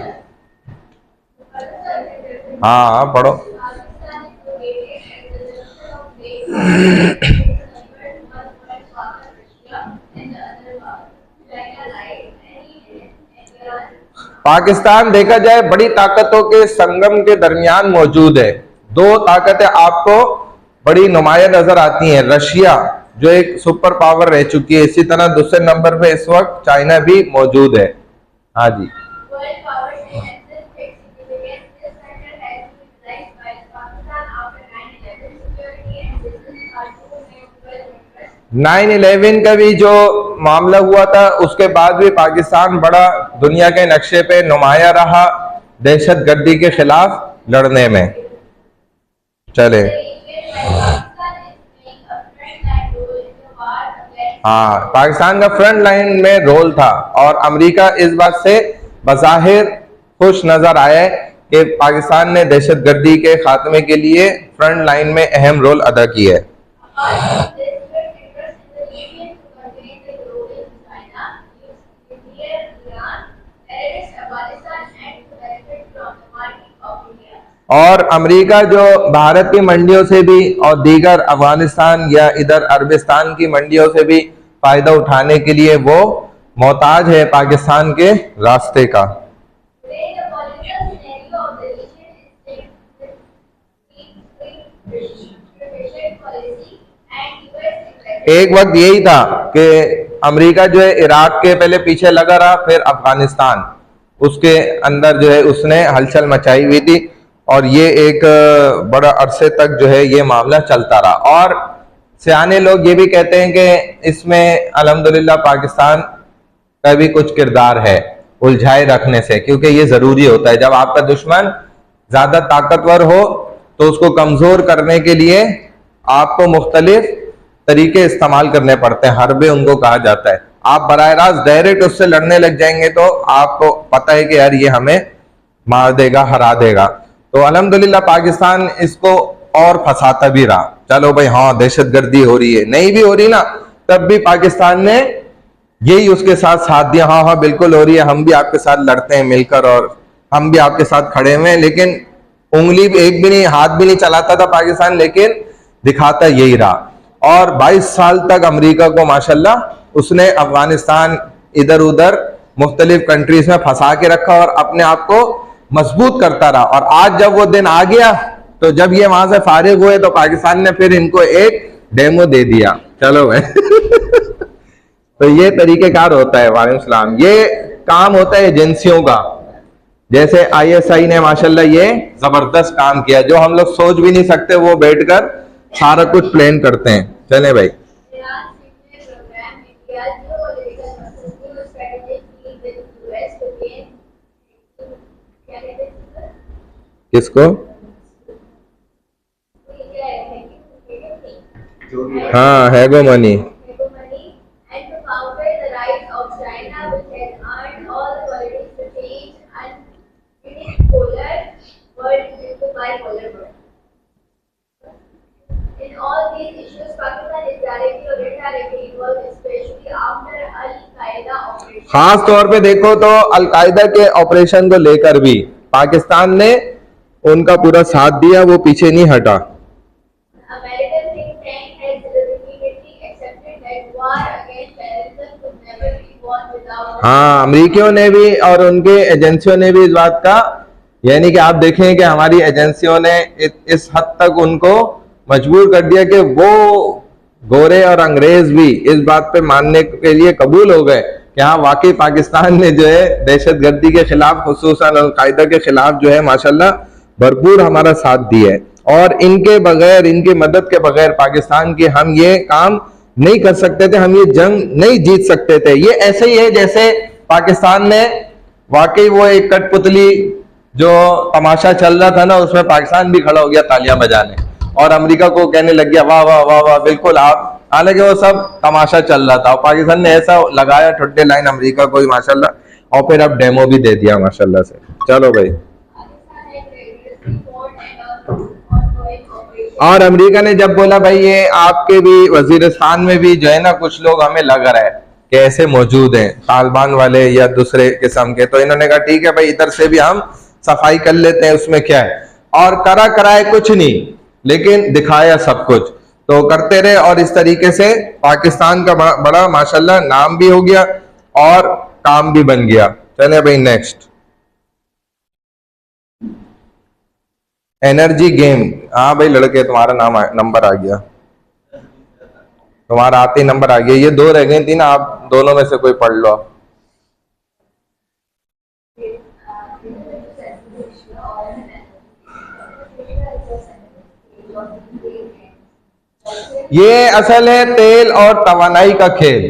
हाँ पढ़ो। पाकिस्तान देखा जाए बड़ी ताकतों के संगम के दरमियान मौजूद है। दो ताकतें आपको बड़ी नुमाया नजर आती हैं। रशिया जो एक सुपर पावर रह चुकी है, इसी तरह दूसरे नंबर पे इस वक्त चाइना भी मौजूद है। हाँ जी, नाइन 11 का भी जो मामला हुआ था उसके बाद भी पाकिस्तान बड़ा दुनिया के नक्शे पे नुमाया रहा दहशतगर्दी के खिलाफ लड़ने में। चले, हाँ, पाकिस्तान का फ्रंट लाइन में रोल था और अमेरिका इस बात से बज़ाहिर खुश नजर आया कि पाकिस्तान ने दहशतगर्दी के खात्मे के लिए फ्रंट लाइन में अहम रोल अदा किया है। और अमेरिका जो भारत की मंडियों से भी और दीगर अफगानिस्तान या इधर अरबिस्तान की मंडियों से भी फायदा उठाने के लिए वो मोहताज है पाकिस्तान के रास्ते का। एक वक्त यही था कि अमेरिका जो है इराक के पहले पीछे लगा रहा, फिर अफगानिस्तान, उसके अंदर जो है उसने हलचल मचाई हुई थी और ये एक बड़ा अरसे तक जो है ये मामला चलता रहा। और सियाने लोग ये भी कहते हैं कि इसमें अल्हम्दुलिल्लाह पाकिस्तान का भी कुछ किरदार है उलझाए रखने से, क्योंकि ये जरूरी होता है। जब आपका दुश्मन ज्यादा ताकतवर हो तो उसको कमजोर करने के लिए आपको मुख्तलिफ तरीके इस्तेमाल करने पड़ते हैं, हरबे उनको कहा जाता है। आप बराह रास्त डायरेक्ट उससे लड़ने लग जाएंगे तो आपको पता है कि यार ये हमें मार देगा, हरा देगा। तो अल्हम्दुलिल्लाह पाकिस्तान इसको और फंसाता भी रहा। चलो भाई, हाँ दहशतगर्दी हो रही है, नहीं भी हो रही ना, तब भी पाकिस्तान ने यही उसके साथ दिया, हाँ हाँ बिल्कुल हो रही है, हम भी आपके साथ लड़ते हैं मिलकर और हम भी आपके साथ खड़े हुए हैं। लेकिन उंगली भी एक भी नहीं, हाथ भी नहीं चलाता था पाकिस्तान, लेकिन दिखाता यही रहा। और 22 साल तक अमेरिका को माशाल्लाह उसने अफगानिस्तान इधर उधर मुख्तलिफ कंट्रीज में फंसा के रखा और अपने आप को मजबूत करता रहा। और आज जब वो दिन आ गया तो जब ये वहां से फारिग हुए तो पाकिस्तान ने फिर इनको एक डेमो दे दिया। चलो भाई तो ये तरीकेकार होता है। वालेकुम सलाम। ये काम होता है एजेंसियों का, जैसे ISI ने माशाल्लाह ये जबरदस्त काम किया, जो हम लोग सोच भी नहीं सकते, वो बैठकर सारा कुछ प्लान करते हैं। चले भाई, किसको? हाँ, हेगोमनी। खास तौर पे देखो तो अलकायदा के ऑपरेशन को लेकर भी पाकिस्तान ने उनका पूरा साथ दिया, वो पीछे नहीं हटा। हाँ, अमरीकियों ने भी और उनके एजेंसियों ने भी इस बात का, यानी कि आप देखें कि हमारी एजेंसियों ने इस हद तक उनको मजबूर कर दिया कि वो गोरे और अंग्रेज भी इस बात पे मानने के लिए कबूल हो गए कि हाँ वाकई पाकिस्तान ने जो है दहशतगर्दी के खिलाफ, खुसूसन अल-कायदा के खिलाफ जो है माशाल्लाह भरपूर हमारा साथ दिया है। और इनके बगैर, इनकी मदद के बगैर पाकिस्तान के हम ये काम नहीं कर सकते थे, हम ये जंग नहीं जीत सकते थे। ये ऐसे ही है जैसे पाकिस्तान ने वाकई वो एक कठपुतली जो तमाशा चल रहा था ना, उसमें पाकिस्तान भी खड़ा हो गया तालियां बजाने और अमेरिका को कहने लग गया वाह वाह वाह वाह बिल्कुल आप, हालांकि वो सब तमाशा चल रहा था और पाकिस्तान ने ऐसा लगाया ठुड्डे लाइन अमेरिका को माशाल्लाह, और फिर अब डेमो भी दे दिया माशाल्लाह से। चलो भाई, और अमेरिका ने जब बोला भाई ये आपके भी वजीरिस्तान में भी जो है ना कुछ लोग हमें लग रहा है कि ऐसे मौजूद हैं तालिबान वाले या दूसरे किस्म के, तो इन्होंने कहा ठीक है भाई इधर से भी हम सफाई कर लेते हैं, उसमें क्या है। और करा कराए कुछ नहीं, लेकिन दिखाया सब कुछ, तो करते रहे और इस तरीके से पाकिस्तान का बड़ा माशाल्लाह नाम भी हो गया और काम भी बन गया। चले भाई नेक्स्ट, एनर्जी गेम। हाँ भाई लड़के तुम्हारा नंबर आ गया, तुम्हारा आते ही नंबर आ गया। ये दो रह गई थी ना, आप दोनों में से कोई पढ़ लो। ये असल है तेल और तवानाई का खेल,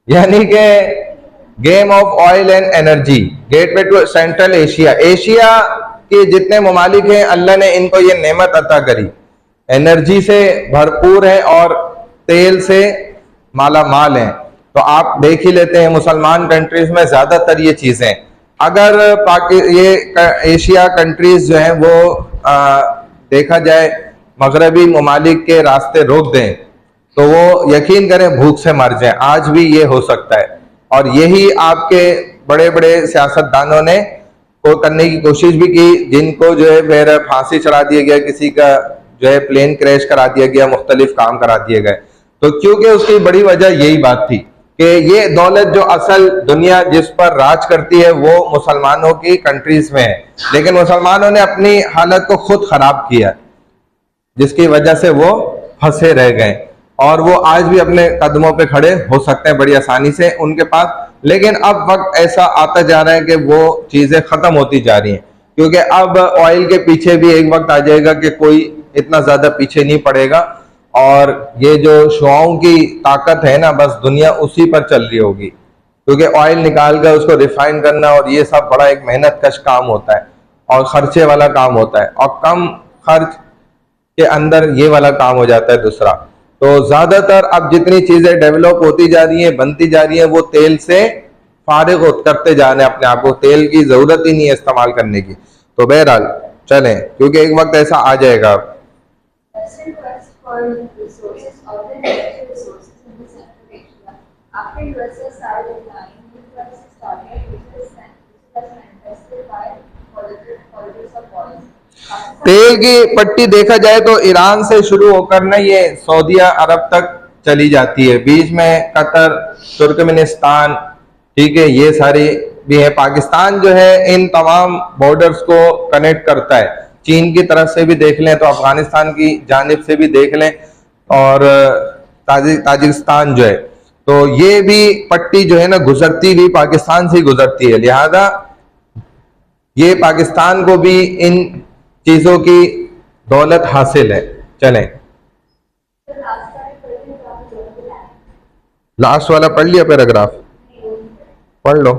यानी कि game of oil and energy, gateway to Central Asia. Asia के जितने ममालिक हैं अल्लाह ने इनको ये नेमत अता करी, एनर्जी से भरपूर है और तेल से माला माल है। तो आप देख ही लेते हैं मुसलमान कंट्रीज में ज्यादातर ये चीजें, अगर ये एशिया कंट्रीज जो हैं वो देखा जाए मगरबी ममालिक के रास्ते रोक दें तो वो यकीन करें भूख से मर जाए। आज भी ये हो सकता है, और यही आपके बड़े बड़े सियासतदानों ने को करने की कोशिश भी की, जिनको जो है फिर फांसी चढ़ा दिया गया, किसी का जो है प्लेन क्रैश करा दिया गया, मुख्तलिफ काम करा दिए गए। तो क्योंकि उसकी बड़ी वजह यही बात थी कि ये दौलत जो असल दुनिया जिस पर राज करती है वो मुसलमानों की कंट्रीज में है, लेकिन मुसलमानों ने अपनी हालत को खुद खराब किया, जिसकी वजह से वो फंसे रह गए। और वो आज भी अपने कदमों पे खड़े हो सकते हैं बड़ी आसानी से उनके पास, लेकिन अब वक्त ऐसा आता जा रहा है कि वो चीजें खत्म होती जा रही हैं, क्योंकि अब ऑयल के पीछे भी एक वक्त आ जाएगा कि कोई इतना ज्यादा पीछे नहीं पड़ेगा, और ये जो शुआओं की ताकत है ना, बस दुनिया उसी पर चल रही होगी, क्योंकि ऑयल निकाल कर उसको रिफाइन करना और ये सब बड़ा एक मेहनत कश काम होता है और खर्चे वाला काम होता है, और कम खर्च के अंदर ये वाला काम हो जाता है दूसरा। तो ज्यादातर अब जितनी चीजें डेवलप होती जा रही हैं, बनती जा रही हैं, वो तेल से फारिग करते जा रहे हैं अपने आप को, तेल की जरूरत ही नहीं है इस्तेमाल करने की। तो बहरहाल चलें, क्योंकि एक वक्त ऐसा आ जाएगा। तेल की पट्टी देखा जाए तो ईरान से शुरू होकर ना ये सऊदिया अरब तक चली जाती है, बीच में कतर, तुर्कमेनिस्तान, ठीक है, ये सारी भी है। पाकिस्तान जो है इन तमाम बॉर्डर्स को कनेक्ट करता है, चीन की तरफ से भी देख लें तो अफगानिस्तान की जानिब से भी देख लें, और ताजिकिस्तान जो है, तो ये भी पट्टी जो है ना गुजरती भी पाकिस्तान से ही गुजरती है, लिहाजा ये पाकिस्तान को भी इन चीजों की दौलत हासिल है। चलें, लास्ट वाला पढ़ लिया पैराग्राफ, पढ़ लो।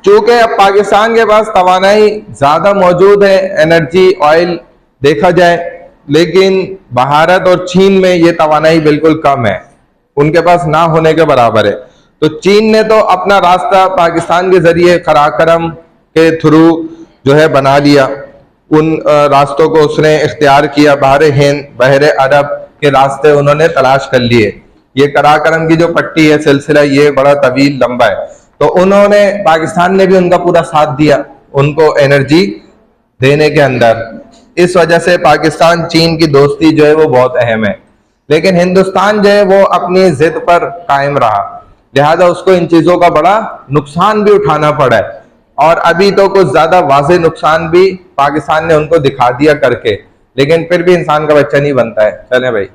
चूंकि अब पाकिस्तान के पास तवानाई ज्यादा मौजूद है, एनर्जी ऑयल देखा जाए, लेकिन भारत और चीन में ये तवानाई बिल्कुल कम है, उनके पास ना होने के बराबर है। तो चीन ने तो अपना रास्ता पाकिस्तान के जरिए कराकरम के थ्रू जो है बना लिया, उन रास्तों को उसने इख्तियार किया, बहर हिंद, बहर अरब के रास्ते उन्होंने तलाश कर लिए। ये कराकरम की जो पट्टी है, सिलसिला ये बड़ा तवील लंबा है, तो उन्होंने, पाकिस्तान ने भी उनका पूरा साथ दिया उनको एनर्जी देने के अंदर। इस वजह से पाकिस्तान चीन की दोस्ती जो है वो बहुत अहम है, लेकिन हिंदुस्तान जो है वो अपनी जिद पर कायम रहा, लिहाजा उसको इन चीजों का बड़ा नुकसान भी उठाना पड़ा है, और अभी तो कुछ ज्यादा वाज़ेह नुकसान भी पाकिस्तान ने उनको दिखा दिया करके, लेकिन फिर भी इंसान का बच्चा नहीं बनता है। चले भाई,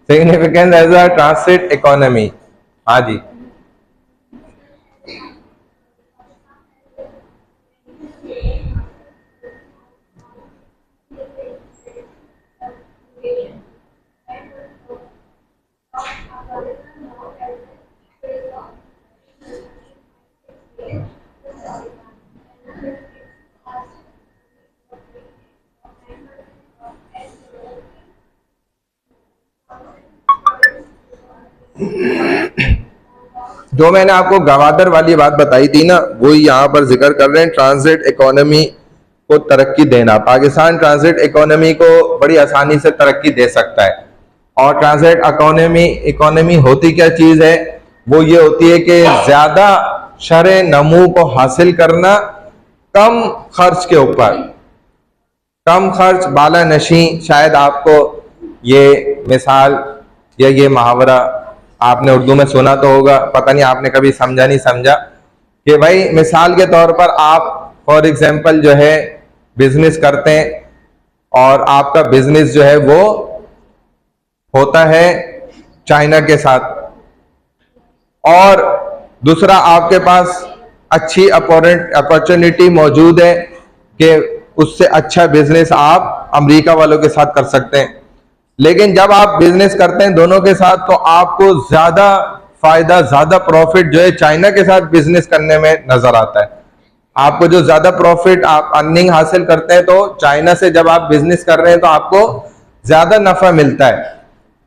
significance as a transit economy. हाँ जी, जो मैंने आपको गवादर वाली बात बताई थी ना, वो यहाँ पर जिक्र कर रहे हैं, ट्रांजिट इकोनॉमी को तरक्की देना। पाकिस्तान ट्रांजिट इकोनॉमी को बड़ी आसानी से तरक्की दे सकता है। और ट्रांजिट इकोनॉमी होती क्या चीज है? वो ये होती है कि ज्यादा शरे नमू को हासिल करना कम खर्च के ऊपर, कम खर्च बाला नशी। शायद आपको ये मिसाल या ये मुहावरा आपने उर्दू में सुना तो होगा, पता नहीं आपने कभी समझा नहीं समझा, कि भाई मिसाल के तौर पर आप फॉर एग्जांपल जो है बिजनेस करते हैं और आपका बिजनेस जो है वो होता है चाइना के साथ, और दूसरा आपके पास अच्छी अपॉर्चुनिटी मौजूद है कि उससे अच्छा बिजनेस आप अमेरिका वालों के साथ कर सकते हैं। लेकिन जब आप बिजनेस करते हैं दोनों के साथ तो आपको ज्यादा फायदा, ज्यादा प्रॉफिट जो है चाइना के साथ बिजनेस करने में नजर आता है। आपको जो ज्यादा प्रॉफिट आप अर्निंग हासिल करते हैं तो चाइना से जब आप बिजनेस कर रहे हैं तो आपको ज्यादा नफा मिलता है।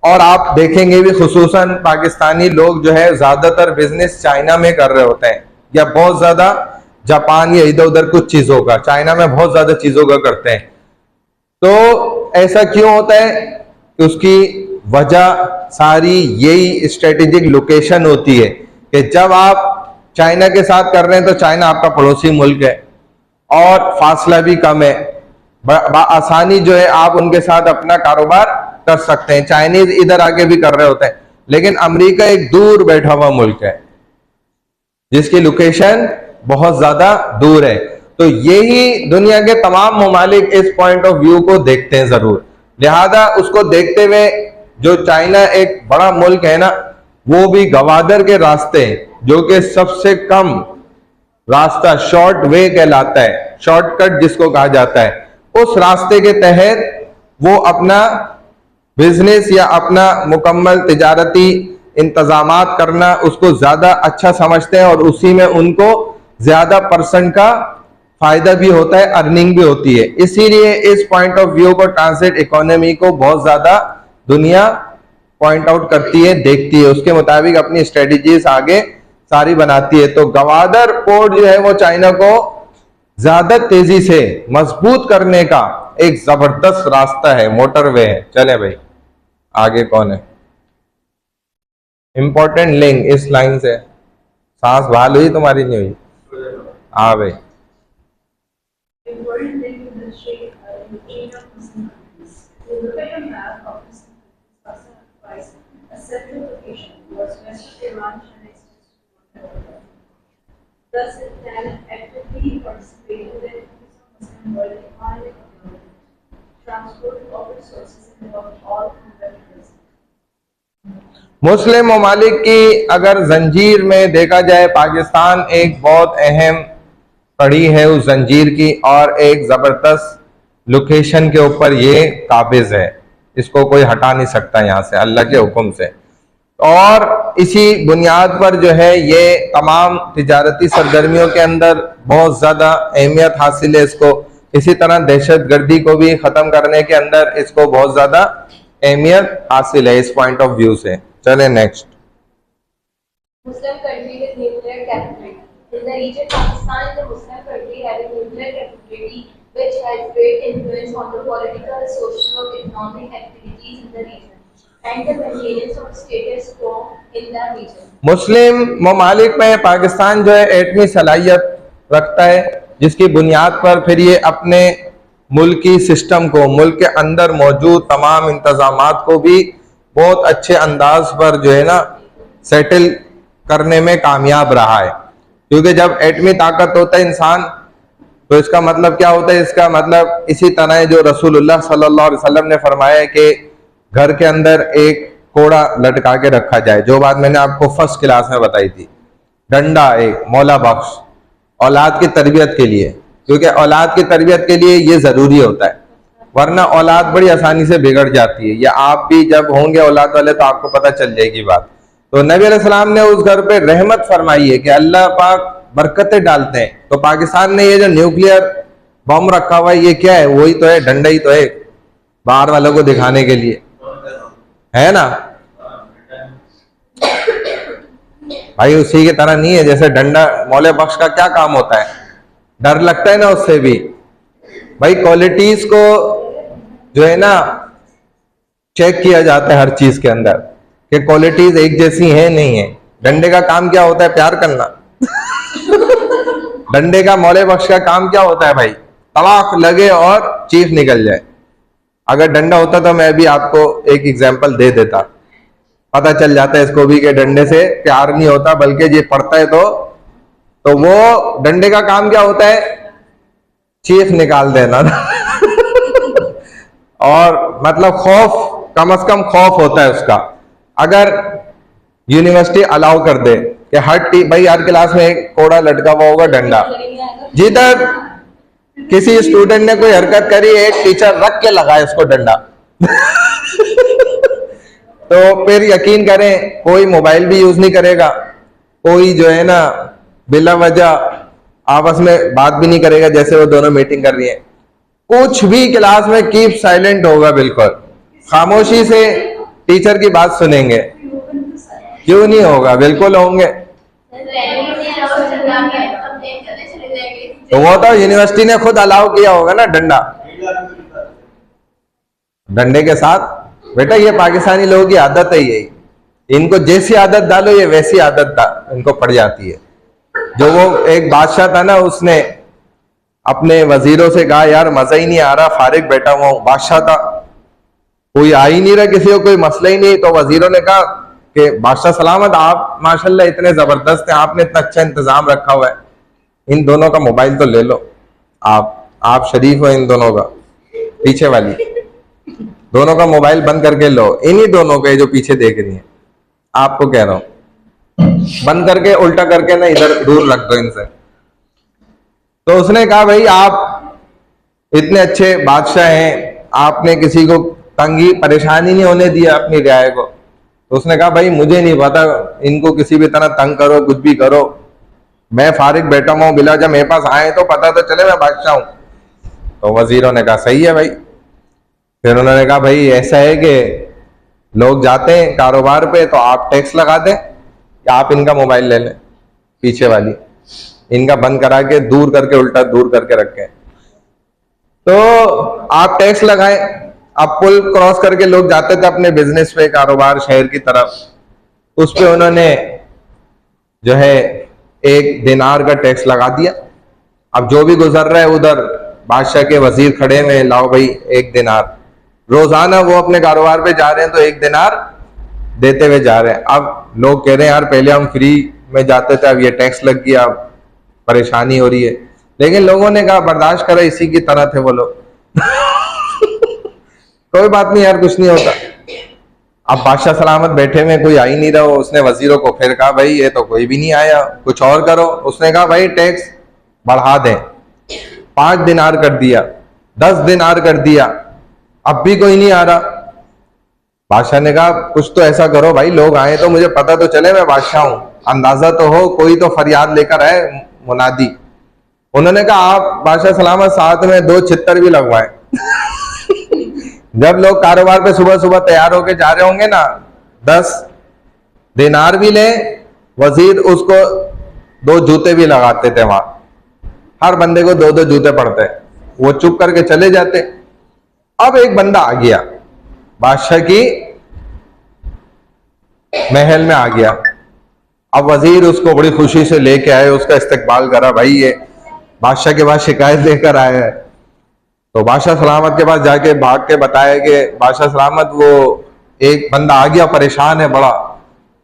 और आप देखेंगे भी खुसूसन पाकिस्तानी लोग जो है ज्यादातर बिजनेस चाइना में कर रहे होते हैं, या बहुत ज्यादा जापान या इधर उधर कुछ चीजों का, चाइना में बहुत ज्यादा चीजों का करते हैं। तो ऐसा क्यों होता है? कि उसकी वजह सारी यही स्ट्रेटेजिक लोकेशन होती है कि जब आप चाइना के साथ कर रहे हैं तो चाइना आपका पड़ोसी मुल्क है और फासला भी कम है, आसानी जो है आप उनके साथ अपना कारोबार कर सकते हैं। चाइनीज इधर आके भी कर रहे होते हैं, लेकिन अमेरिका एक दूर बैठा हुआ मुल्क है जिसकी लोकेशन बहुत ज्यादा दूर है। तो यही दुनिया के तमाम ममालिक इस पॉइंट ऑफ व्यू को देखते हैं जरूर, लिहाजा उसको देखते हुए जो चाइना एक बड़ा मुल्क है ना, वो भी गवादर के रास्ते जो कि सबसे कम रास्ता शॉर्ट वे कहलाता है, शॉर्टकट जिसको कहा जाता है, उस रास्ते के तहत वो अपना बिजनेस या अपना मुकम्मल तिजारती इंतजामात करना उसको ज्यादा अच्छा समझते हैं और उसी में उनको ज्यादा परसेंट का फायदा भी होता है, अर्निंग भी होती है। इसीलिए इस पॉइंट ऑफ व्यू को ट्रांजिट इकोनॉमी को बहुत ज्यादा दुनिया पॉइंट आउट करती है, देखती है, उसके मुताबिक अपनी स्ट्रेटजीज आगे सारी बनाती है। तो गवादर पोर्ट जो है वो चाइना को ज्यादा तेजी से मजबूत करने का एक जबरदस्त रास्ता है, मोटरवे है। चले भाई आगे कौन है? इंपॉर्टेंट लिंक इस लाइन से। सांस बहाल हुई तुम्हारी? नहीं हुई? हाँ भाई। Important link in the shape in the chain of Muslim countries. We look at a map of Muslim countries classifies a central location towards west of Iran and extends to Jordan. Thus, it can actively participate in the activities of Muslim world economic development, transport of resources, and of all competitors. मुस्लिम ममालिक की अगर जंजीर में देखा जाए, पाकिस्तान एक बहुत अहम कड़ी है उस जंजीर की, और एक जबरदस्त लोकेशन के ऊपर ये काबिज है, इसको कोई हटा नहीं सकता यहाँ से अल्लाह के हुक्म से। और इसी बुनियाद पर जो है ये तमाम तिजारती सरगर्मियों के अंदर बहुत ज्यादा अहमियत हासिल है इसको। इसी तरह दहशत गर्दी को भी खत्म करने के अंदर इसको बहुत ज्यादा अहमियत हासिल है इस पॉइंट ऑफ व्यू से। चले next. Muslim country with nuclear capability. In the region, Pakistan is a Muslim country having nuclear capability, which has great influence on the political, social, economic activities in the region and the maintenance of status quo in the region. मुस्लिम ममालिक में पाकिस्तान जो है एटमी सलाहियत रखता है, जिसकी बुनियाद पर फिर ये अपने मुल्की सिस्टम को, मुल्क के अंदर मौजूद तमाम इंतजामात को भी बहुत अच्छे अंदाज पर जो है ना सेटल करने में कामयाब रहा है। क्योंकि जब एटमी ताकत होता है इंसान, तो इसका मतलब क्या होता है? इसका मतलब इसी तरह जो रसूलुल्लाह सल्लल्लाहु अलैहि वसल्लम ने फरमाया है कि घर के अंदर एक कोड़ा लटका के रखा जाए, जो बात मैंने आपको फर्स्ट क्लास में बताई थी। डंडा एक मौला बख्श औलाद की तरबियत के लिए, क्योंकि औलाद की तरबियत के लिए ये जरूरी होता है, वरना औलाद बड़ी आसानी से बिगड़ जाती है। या आप भी जब होंगे औलाद वाले तो आपको पता चल जाएगी बात। तो नबी अलैहिस्सलाम ने उस घर पे रहमत फरमाई है कि अल्लाह पाक बरकतें डालते हैं। तो पाकिस्तान ने ये जो न्यूक्लियर बम रखा हुआ है, ये क्या है? वही तो है, डंडा ही तो है, बाहर वालों को दिखाने के लिए, है ना भाई उसी की तरह नहीं है जैसे डंडा। मौले बख्श का क्या काम होता है, डर लगता है ना उससे भी। भाई क्वालिटीज को जो है ना चेक किया जाता है हर चीज के अंदर कि क्वालिटीज एक जैसी है नहीं है। डंडे का काम क्या होता है, प्यार करना। डंडे का, मौले बख्श का काम क्या होता है भाई, तलाक लगे और चीख निकल जाए। अगर डंडा होता तो मैं भी आपको एक एग्जांपल दे देता, पता चल जाता है इसको भी कि डंडे से प्यार नहीं होता बल्कि ये पड़ता है तो वो डंडे का काम क्या होता है, चीख निकाल देना। और मतलब खौफ, कम से कम खौफ होता है उसका। अगर यूनिवर्सिटी अलाउ कर दे कि भाई हर क्लास में एक कोड़ा लटका हुआ होगा डंडा, जिधर किसी स्टूडेंट ने कोई हरकत करी एक टीचर रख के लगाए उसको डंडा। तो फिर यकीन करें कोई मोबाइल भी यूज नहीं करेगा, कोई जो है ना बिला वजह आपस में बात भी नहीं करेगा जैसे वो दोनों मीटिंग कर रही है। कुछ भी क्लास में कीप साइलेंट होगा, बिल्कुल खामोशी से टीचर की बात सुनेंगे। क्यों नहीं होगा, बिल्कुल होंगे। तो वो तो यूनिवर्सिटी ने खुद अलाउ किया होगा ना डंडा। डंडे के साथ बेटा ये पाकिस्तानी लोगों की आदत है यही, इनको जैसी आदत डालो ये वैसी आदत इनको पड़ जाती है। जो वो एक बादशाह था ना, उसने अपने वजीरों से कहा यार मजा ही नहीं आ रहा, फारिग बैठा हुआ हूं। बादशाह था, कोई आ ही नहीं रहा, किसी को कोई मसला ही नहीं। तो वजीरों ने कहा कि बादशाह सलामत, आप माशाल्लाह इतने जबरदस्त हैं, आपने इतना अच्छा इंतजाम रखा हुआ है, इन दोनों का मोबाइल तो ले लो। आप शरीफ हो इन दोनों का, पीछे वाली दोनों का मोबाइल बंद करके लो, इन्हीं दोनों के जो पीछे देख रही हैं, आपको कह रहा हूं बंद करके उल्टा करके ना इधर दूर रख दो इनसे। तो उसने कहा भाई आप इतने अच्छे बादशाह हैं, आपने किसी को तंगी परेशानी नहीं होने दिया अपनी रियाया को। तो उसने कहा भाई मुझे नहीं पता, इनको किसी भी तरह तंग करो, कुछ भी करो, मैं फारिग बैठा हूं, बिला जब मेरे पास आए तो पता तो चले मैं बादशाह हूं। तो वजीरों ने कहा सही है भाई। फिर उन्होंने कहा भाई ऐसा है कि लोग जाते हैं कारोबार पे तो आप टैक्स लगा दें, आप इनका मोबाइल ले लें, पीछे वाली इनका बंद करा के दूर करके उल्टा दूर करके रखें, तो आप टैक्स लगाएं। अब पुल क्रॉस करके लोग जाते थे अपने बिजनेस पे, कारोबार, शहर की तरफ, उस पे उन्होंने जो है 1 दिनार का टैक्स लगा दिया। अब जो भी गुजर रहा है उधर बादशाह के वजीर खड़े हुए, लाओ भाई 1 दिनार। रोजाना वो अपने कारोबार पे जा रहे हैं तो 1 दिनार देते हुए जा रहे हैं। अब लोग कह रहे हैं यार पहले हम फ्री में जाते थे, अब ये टैक्स लग गया, अब परेशानी हो रही है। लेकिन लोगों ने कहा बर्दाश्त करो, इसी की तरह थे वो लोग। कोई बात नहीं यार, कुछ नहीं होता। अब बादशाह सलामत बैठे में कोई आ ही नहीं रहा, उसने वजीरों को फिर कहा भाई ये तो कोई भी नहीं आया, कुछ और करो। उसने कहा भाई टैक्स बढ़ा दें, 5 दिनार कर दिया, 10 दिनार कर दिया, अब भी कोई नहीं आ रहा। बादशाह ने कहा कुछ तो ऐसा करो भाई, लोग आए तो मुझे पता तो चले मैं बादशाह हूं, अंदाजा तो हो, कोई तो फरियाद लेकर आए मुनादी। उन्होंने कहा आप बादशाह सलामत साथ में 2 छितर भी लगवाए। जब लोग कारोबार पे सुबह सुबह तैयार होके जा रहे होंगे ना, 10 दिनार भी ले, वजीर उसको 2 जूते भी लगाते थे वहां, हर बंदे को 2-2 जूते पड़ते, वो चुप करके चले जाते। अब एक बंदा आ गया, बादशाह की महल में आ गया। अब वजीर उसको बड़ी खुशी से लेके आए, उसका इस्तकबाल करा, भाई ये बादशाह के पास शिकायत लेकर आया है। तो बादशाह सलामत के पास जाके भाग के बताया कि बादशाह सलामत वो एक बंदा आ गया, परेशान है बड़ा,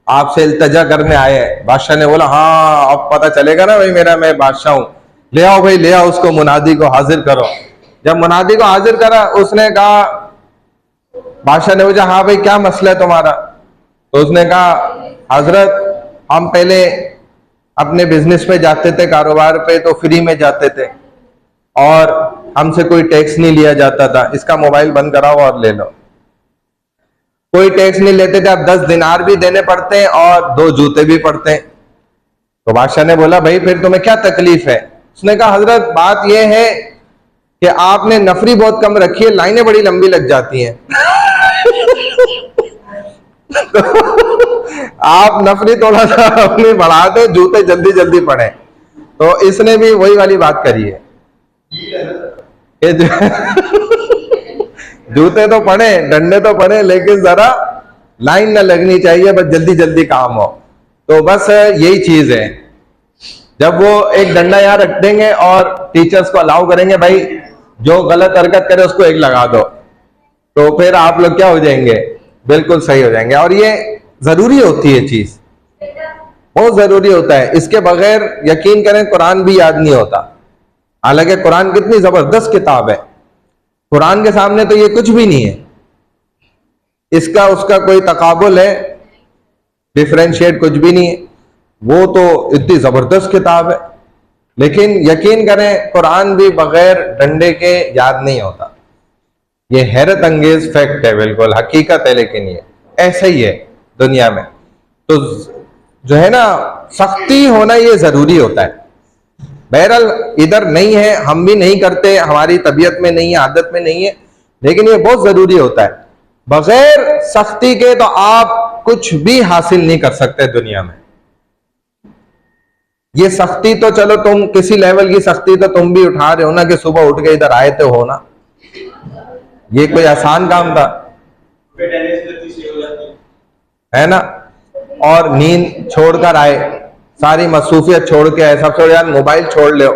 आपसे इल्तजा करने आए हैं। बादशाह ने बोला हाँ अब पता चलेगा ना भाई मेरा, मैं बादशाह हूं, ले आओ भाई ले आओ, उसको मुनादी को हाजिर करो। जब मुनादी को हाजिर करा, उसने कहा, बादशाह ने पूछा हाँ भाई क्या मसला है तुम्हारा? तो उसने कहा हजरत हम पहले अपने बिजनेस पे जाते थे, कारोबार पे, तो फ्री में जाते थे और हमसे कोई टैक्स नहीं लिया जाता था, इसका मोबाइल बंद कराओ और ले लो। कोई टैक्स नहीं लेते थे, अब 10 दिनार भी देने पड़ते हैं और 2 जूते भी पड़ते हैं। तो बादशाह ने बोला भाई फिर तुम्हें क्या तकलीफ है? उसने कहा हजरत बात यह है कि आपने नफरी बहुत कम रखी है, लाइनें बड़ी लंबी लग जाती हैं। तो आप नफरी थोड़ा सा अपनी बढ़ा दो, जूते जल्दी जल्दी पड़े। तो इसने भी वही वाली बात करी है कि जूते तो पड़े, डंडे तो पड़े, लेकिन जरा लाइन ना लगनी चाहिए, बस जल्दी जल्दी काम हो। तो बस यही चीज है, जब वो एक डंडा यहाँ रख देंगे और टीचर्स को अलाउ करेंगे भाई जो गलत हरकत करे उसको एक लगा दो, तो फिर आप लोग क्या हो जाएंगे, बिल्कुल सही हो जाएंगे। और ये जरूरी होती है चीज, बहुत जरूरी होता है। इसके बगैर यकीन करें कुरान भी याद नहीं होता। हालांकि कुरान कितनी जबरदस्त किताब है, कुरान के सामने तो ये कुछ भी नहीं है, इसका उसका कोई तकाबुल है, डिफरेंशिएट कुछ भी नहीं है। वो तो इतनी जबरदस्त किताब है, लेकिन यकीन करें कुरान भी बगैर डंडे के याद नहीं होता। ये हैरत अंगेज फैक्ट है, बिल्कुल हकीकत है, लेकिन ये ऐसा ही है दुनिया में। तो जो है ना, सख्ती होना ये जरूरी होता है। बहरहाल इधर नहीं है, हम भी नहीं करते, हमारी तबीयत में नहीं है, आदत में नहीं है, लेकिन ये बहुत जरूरी होता है। बगैर सख्ती के तो आप कुछ भी हासिल नहीं कर सकते दुनिया में। ये सख्ती तो चलो तुम किसी लेवल की सख्ती तो तुम भी उठा रहे हो ना, कि सुबह उठ के इधर आए तो हो ना, ये कोई आसान काम था, है ना। और नींद छोड़कर आए, सारी मसरूफियत छोड़ के आए, सबसे बड़ी मोबाइल छोड़ लो,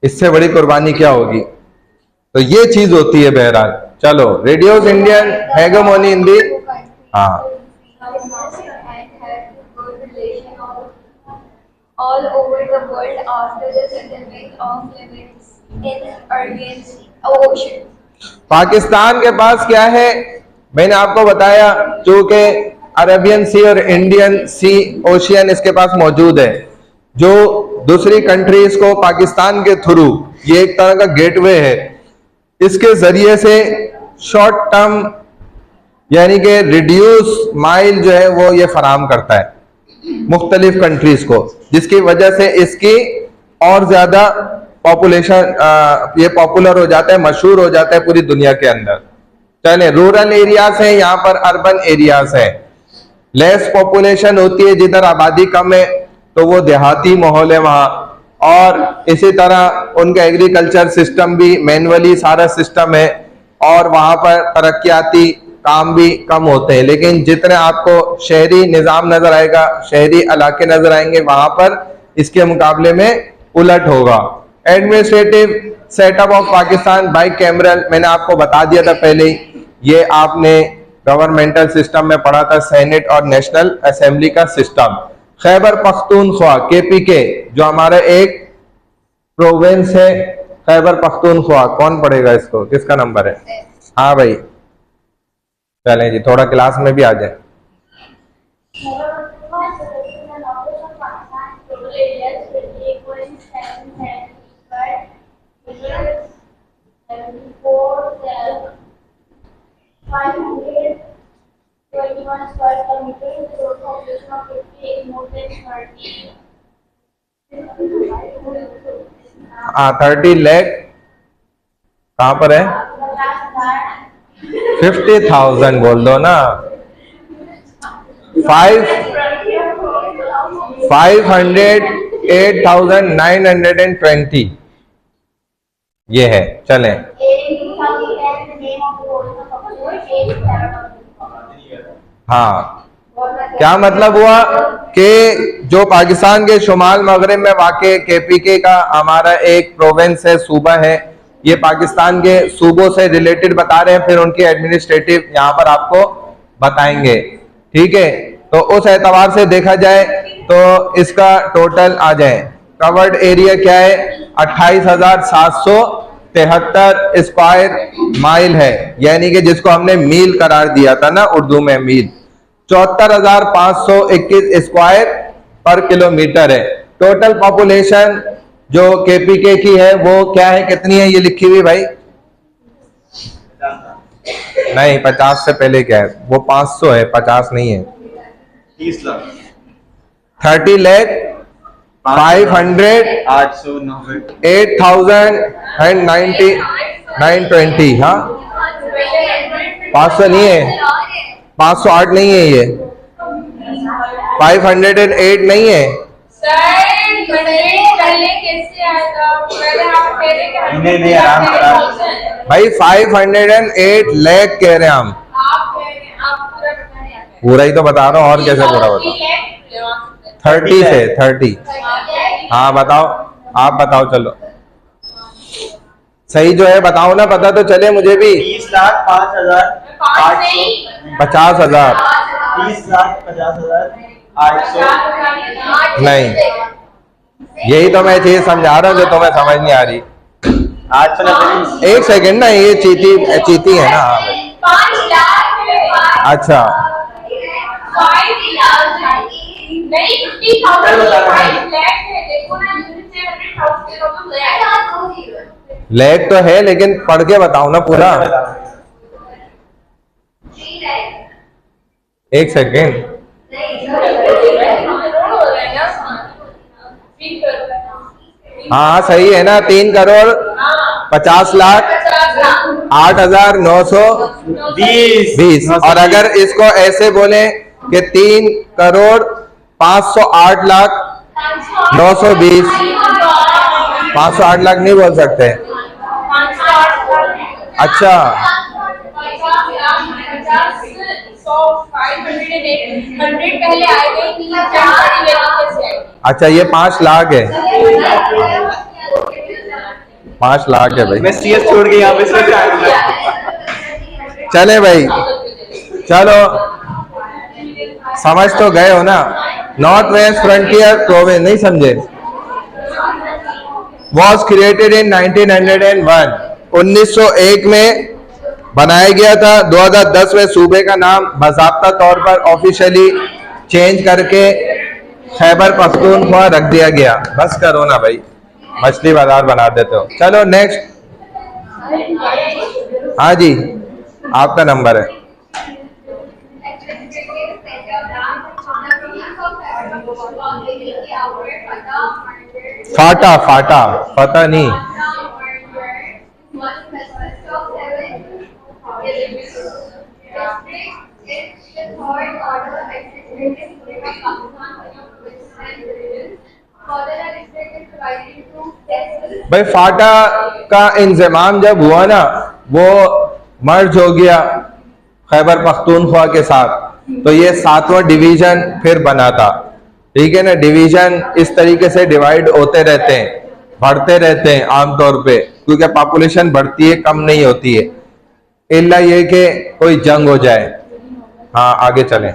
इससे बड़ी कुर्बानी क्या होगी। तो ये चीज होती है। बहरहाल चलो, रेडियोज इंडियन हेगेमोनी इन दी, हाँ, all over the world after the settlement of limits in Arabian Sea, ocean. Pakistan के पास क्या है, मैंने आपको बताया, चूंकि अरेबियन सी और इंडियन सी ओशियन इसके पास मौजूद है, जो दूसरी कंट्रीज को पाकिस्तान के थ्रू, ये एक तरह का गेटवे है, इसके जरिए से शॉर्ट टर्म यानी कि रिड्यूस माइल जो है वो ये फराम करता है मुख्तलिफ कंट्रीज को, जिसकी वजह से इसकी और ज्यादा पॉपुलेशन, ये पॉपुलर हो जाता है, मशहूर हो जाता है पूरी दुनिया के अंदर। चले, रूरल एरियाज है, यहाँ पर अर्बन एरियाज है, लेस पॉपुलेशन होती है, जिधर आबादी कम है तो वो देहाती माहौल है वहाँ, और इसी तरह उनका एग्रीकल्चर सिस्टम भी मैनुअली सारा सिस्टम है, और वहाँ पर तरक्याती काम भी कम होते हैं। लेकिन जितने आपको शहरी निज़ाम नजर आएगा, शहरी इलाके नजर आएंगे, वहां पर इसके मुकाबले में उलट होगा। Administrative setup of Pakistan by cameral, मैंने आपको बता दिया था पहले ही, ये आपने गवर्नमेंटल सिस्टम में पढ़ा था, सेनेट और नेशनल असेंबली का सिस्टम। खैबर पख्तूनख्वा KPK जो हमारा एक प्रोविंस है, खैबर पख्तूनख्वा, कौन पढ़ेगा इसको, किसका नंबर है? हाँ भाई, चलें जी, थोड़ा क्लास में भी आ जाए। हाँ, 30 लाख कहाँ पर है? 50,000 बोल दो ना, 508,920 ये है। चलें, हाँ, क्या मतलब हुआ कि जो पाकिस्तान के शुमाल मगरब में वाक़े KPK का हमारा एक प्रोविंस है, सूबा है, ये पाकिस्तान के सूबों से रिलेटेड बता रहे हैं, फिर उनकी एडमिनिस्ट्रेटिव यहाँ पर आपको बताएंगे, ठीक है। तो उस एतबार से देखा जाए तो इसका टोटल आ जाए, कवर्ड एरिया क्या है, 28,773 स्क्वायर माइल है, यानी कि जिसको हमने मील करार दिया था ना उर्दू में, मील 74,521 स्क्वायर पर किलोमीटर है। टोटल पॉपुलेशन जो KPK की है वो क्या है, कितनी है, ये लिखी हुई भाई? नहीं, 50 से पहले क्या है, वो 500 है, 50 नहीं है, 30 लाख, 30 लाख 8,920, हाँ 500 नहीं है, 508 नहीं है ये, 508 नहीं है नहीं आराम से भाई, 508 लाख कह रहे हैं हम। पूरा ही तो बता रहा हूँ, और कैसे पूरा बताओ? 30 से 30। हाँ बताओ, आप बताओ, चलो सही जो है बताओ ना, पता तो चले मुझे भी। 20,05,800 50,000 30,50,800 नहीं, यही तो मैं चीज समझा रहा हूँ जो तुम्हें समझ नहीं आ रही। 8 एक सेकंड ना, ये चीती है ना। हाँ भाई, 5 लाख अच्छा 5 लाख नहीं 50,000 5 लाख है, देखो ना यूनिट से 100,000 लैग तो है, लेकिन पढ़ के बताओ ना पूरा। एक सेकंड, हाँ सही है ना, 3,50,08,920। और अगर इसको ऐसे बोले कि 3,05,08,920, 508 लाख नहीं बोल सकते। अच्छा 100 पहले आएगा ही नहीं, 4 कैसे आएगी? अच्छा, ये 5 लाख है, 5 लाख है भाई। मैं CS छोड़ के यहाँ पे से आया। चले भाई, चलो समझ तो गए हो ना। नॉर्थ वेस्ट फ्रंटियर प्रोविंस नहीं समझे? वॉज क्रिएटेड इन 1901, 1901 में बनाया गया था। 2010 में सूबे का नाम बाज़ाब्ता तौर पर ऑफिशियली चेंज करके खैबर पख्तूनख्वा रख दिया गया। बस करो ना भाई, मछली बाजार बना देते हो। चलो नेक्स्ट। हाँ जी, आपका नंबर है। फाटा फाटा, पता नहीं। भाई फाटा का इंजमाम जब हुआ ना, वो मर्ज हो गया खैबर पख्तूनख्वा के साथ, तो ये 7वां डिवीजन फिर बना था। ठीक है ना, डिवीजन इस तरीके से डिवाइड होते रहते हैं, बढ़ते रहते हैं आमतौर पे, क्योंकि पॉपुलेशन बढ़ती है, कम नहीं होती है, इल्ला ये कि कोई जंग हो जाए। हाँ आगे चलें,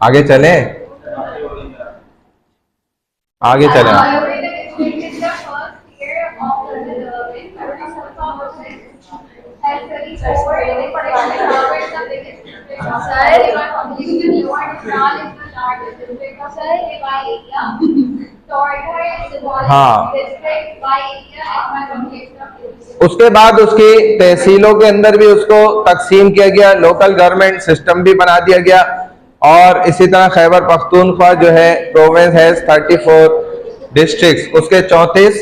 आगे चलें, आगे चलें। हाँ, उसके बाद उसकी तहसीलों के अंदर भी उसको तकसीम किया गया, लोकल गवर्नमेंट सिस्टम भी बना दिया गया। और इसी तरह खैबर पख्तूनख्वा जो है प्रोविंस है 34 डिस्ट्रिक्ट, उसके 34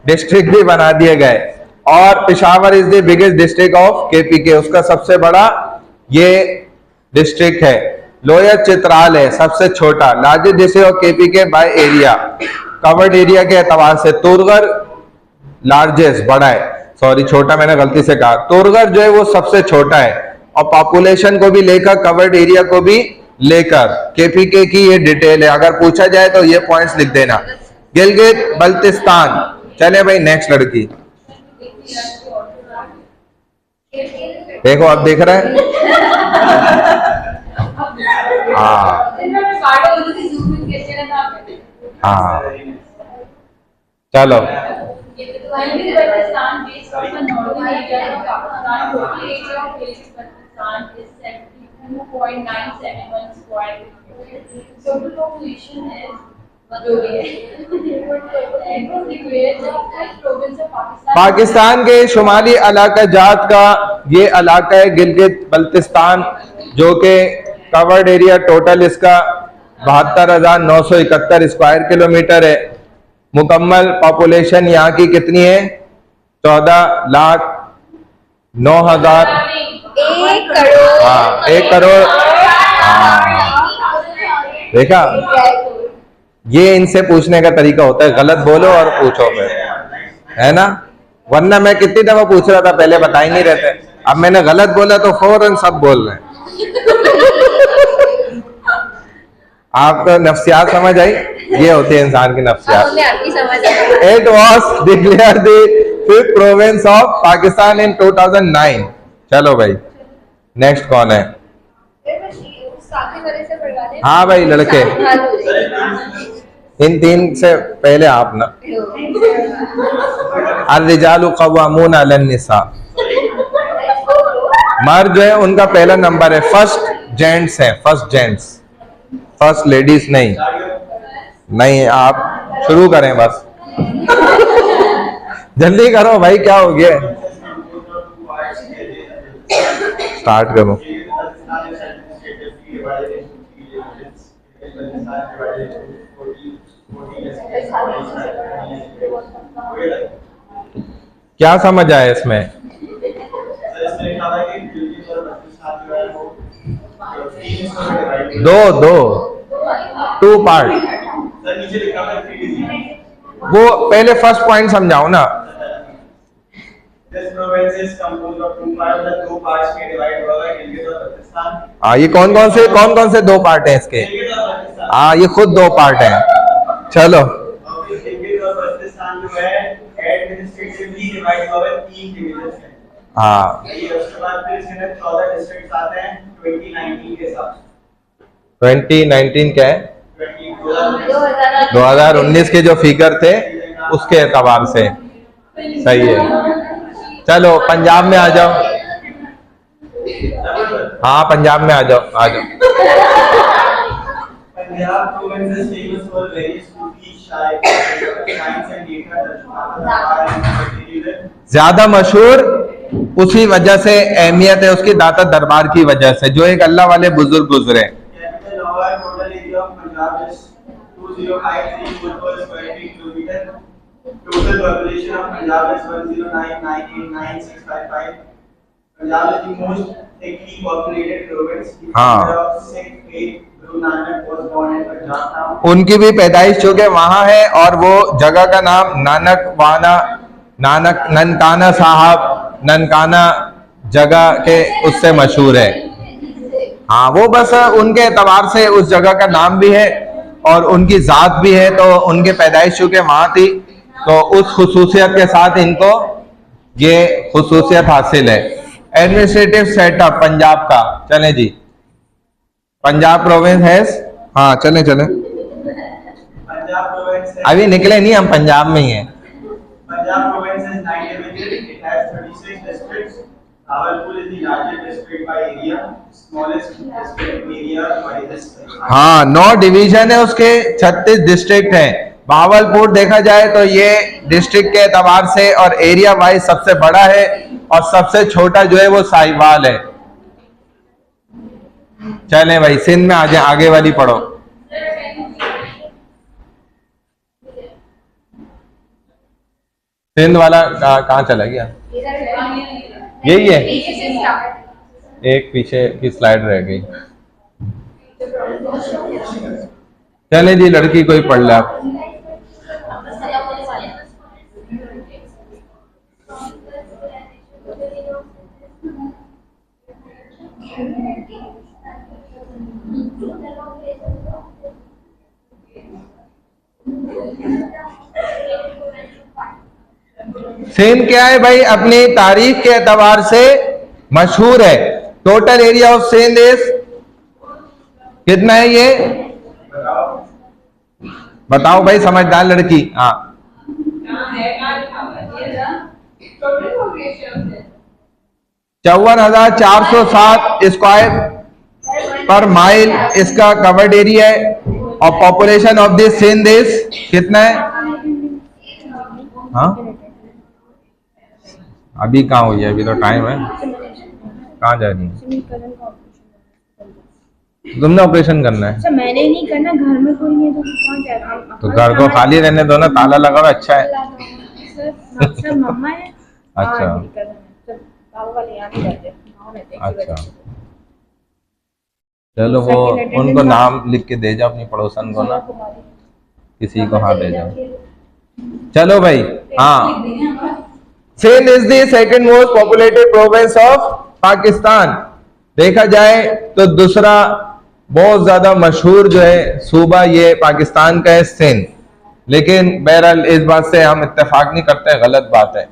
डिस्ट्रिक्ट भी बना दिए गए। और Peshawar is the biggest district of KPK, उसका सबसे बड़ा ये डिस्ट्रिक्ट है। लोअर चित्राल है सबसे छोटा, largest district of KPK by area, covered area के एतबार से। तुरगर लार्जेस्ट, बड़ा है, सॉरी छोटा मैंने गलती से कहा। तुरगर जो है वो सबसे छोटा है, और पॉपुलेशन को भी लेकर, कवर्ड एरिया को भी लेकर KPK की ये डिटेल है। अगर पूछा जाए तो ये पॉइंट्स लिख देना। गिलगित बल्तिस्तान। चले भाई नेक्स्ट लड़की, देखो अब देख रहे हैं। हाँ हाँ, चलो पाकिस्तान के शुमाली इलाका जात का ये इलाका है गिलगित बल्तिस्तान, जो कि कवर्ड एरिया टोटल इसका 72,971 स्क्वायर किलोमीटर है। मुकम्मल पॉपुलेशन यहाँ की कितनी है? 14,09,000 1 करोड़। हाँ 1 करोड़। देखा, ये इनसे पूछने का तरीका होता है, गलत बोलो और पूछो फिर, है ना। वरना मैं कितनी दफा पूछ रहा था, पहले बता ही नहीं रहते। अब मैंने गलत बोला तो फौरन सब बोल रहे हैं। आपको नफ्सियात समझ आई? ये होती है इंसान की नफ्सियात। हमें आपकी समझ आई। It was declared the 5th province of Pakistan in 2009। चलो भाई, नेक्स्ट कौन है? साथी वाले से बढ़वा दें। हाँ भाई, लड़के। हाल हो जाएगी। इन 3 से पहले आप ना। अल-रिजालु क़व्वामून अलन-निसा। मर्द जो है उनका पहला नंबर है, फर्स्ट जेंट्स है, फर्स्ट जेंट्स, फर्स्ट लेडीज नहीं। नहीं, आप शुरू करें बस। जल्दी करो भाई, क्या हो गया? स्टार्ट करो। क्या समझ आया इसमें? दो 2 पार्ट। वो पहले फर्स्ट पॉइंट समझाओ ना। हाँ, ये कौन कौन से 2 पार्ट हैं इसके? हाँ, ये खुद 2 पार्ट हैं। चलो, हाँ 2019 क्या है? 2019 के जो फिगर थे उसके एतबार से सही है। चलो पंजाब में आ जाओ। हाँ पंजाब में आ जाओ, आ जाओ। ज्यादा मशहूर उसी वजह से अहमियत है उसकी, दाता दरबार की वजह से, जो एक अल्लाह वाले बुजुर्ग गुजरे। हाँ, उनकी भी पैदाइश जो कि वहां है, और वो जगह का नाम ननकाना साहब, ननकाना जगह के उससे मशहूर है। हाँ, वो बस उनके एतबार से उस जगह का नाम भी है और उनकी जात भी है, तो उनके पैदाइश चूंकि वहां थी तो उस खुसूसियत के साथ इनको ये खुसूसियत हासिल है। एडमिनिस्ट्रेटिव सेटअप पंजाब का, चले जी, पंजाब प्रोविंस है। हाँ चले चले, अभी निकले नहीं, हम पंजाब में ही हैं। Punjab province is 9 divisions. It has 36 districts. Rawalpindi is the largest district by area, smallest district area by district. हाँ 9 डिवीजन है उसके, 36 डिस्ट्रिक्ट हैं। भावलपुर देखा जाए तो ये डिस्ट्रिक्ट के एतबार से और एरिया वाइज सबसे बड़ा है, और सबसे छोटा जो है वो साहिवाल है। चलें भाई, सिंध में आगे वाली पढ़ो। सिंध वाला कहाँ चला गया? यही है, एक पीछे की स्लाइड रह गई। चले जी, लड़की कोई पढ़ ले आप। सिंध क्या है भाई? अपनी तारीख के एतबार से मशहूर है। Total area of Sindh is कितना है ये? बताओ भाई, समझदार लड़की। हाँ 54,407 स्क्वायर पर माइल इसका कवर्ड एरिया है, और population of this Sindh is कितना है? हाँ अभी कहाँ हुई है? अभी तो टाइम है। कहाँ जा रही है? तुमने ऑपरेशन करना है? सर मैंने नहीं करना, घर में कोई नहीं है तो कौन जाएगा? तो घर को खाली रहने दो ना, ताला लगा हुआ अच्छा है। सर मम्मा है। अच्छा, बाबा वाले यहाँ नहीं रहते, गाँव रहते हैं, इसी अच्छा, वजह से। चलो वो Second attendant उनको ना- नाम लिख के दे जाओ अपनी पड़ोसन को ना, किसी को हाँ दे जाओ। चलो भाई, हाँ, Sindh is the second most populated province of Pakistan. देखा जाए तो दूसरा बहुत ज्यादा मशहूर जो है सूबा ये पाकिस्तान का है, सिंध। लेकिन बहरहाल इस बात से हम इत्तेफाक नहीं करते, गलत बात है।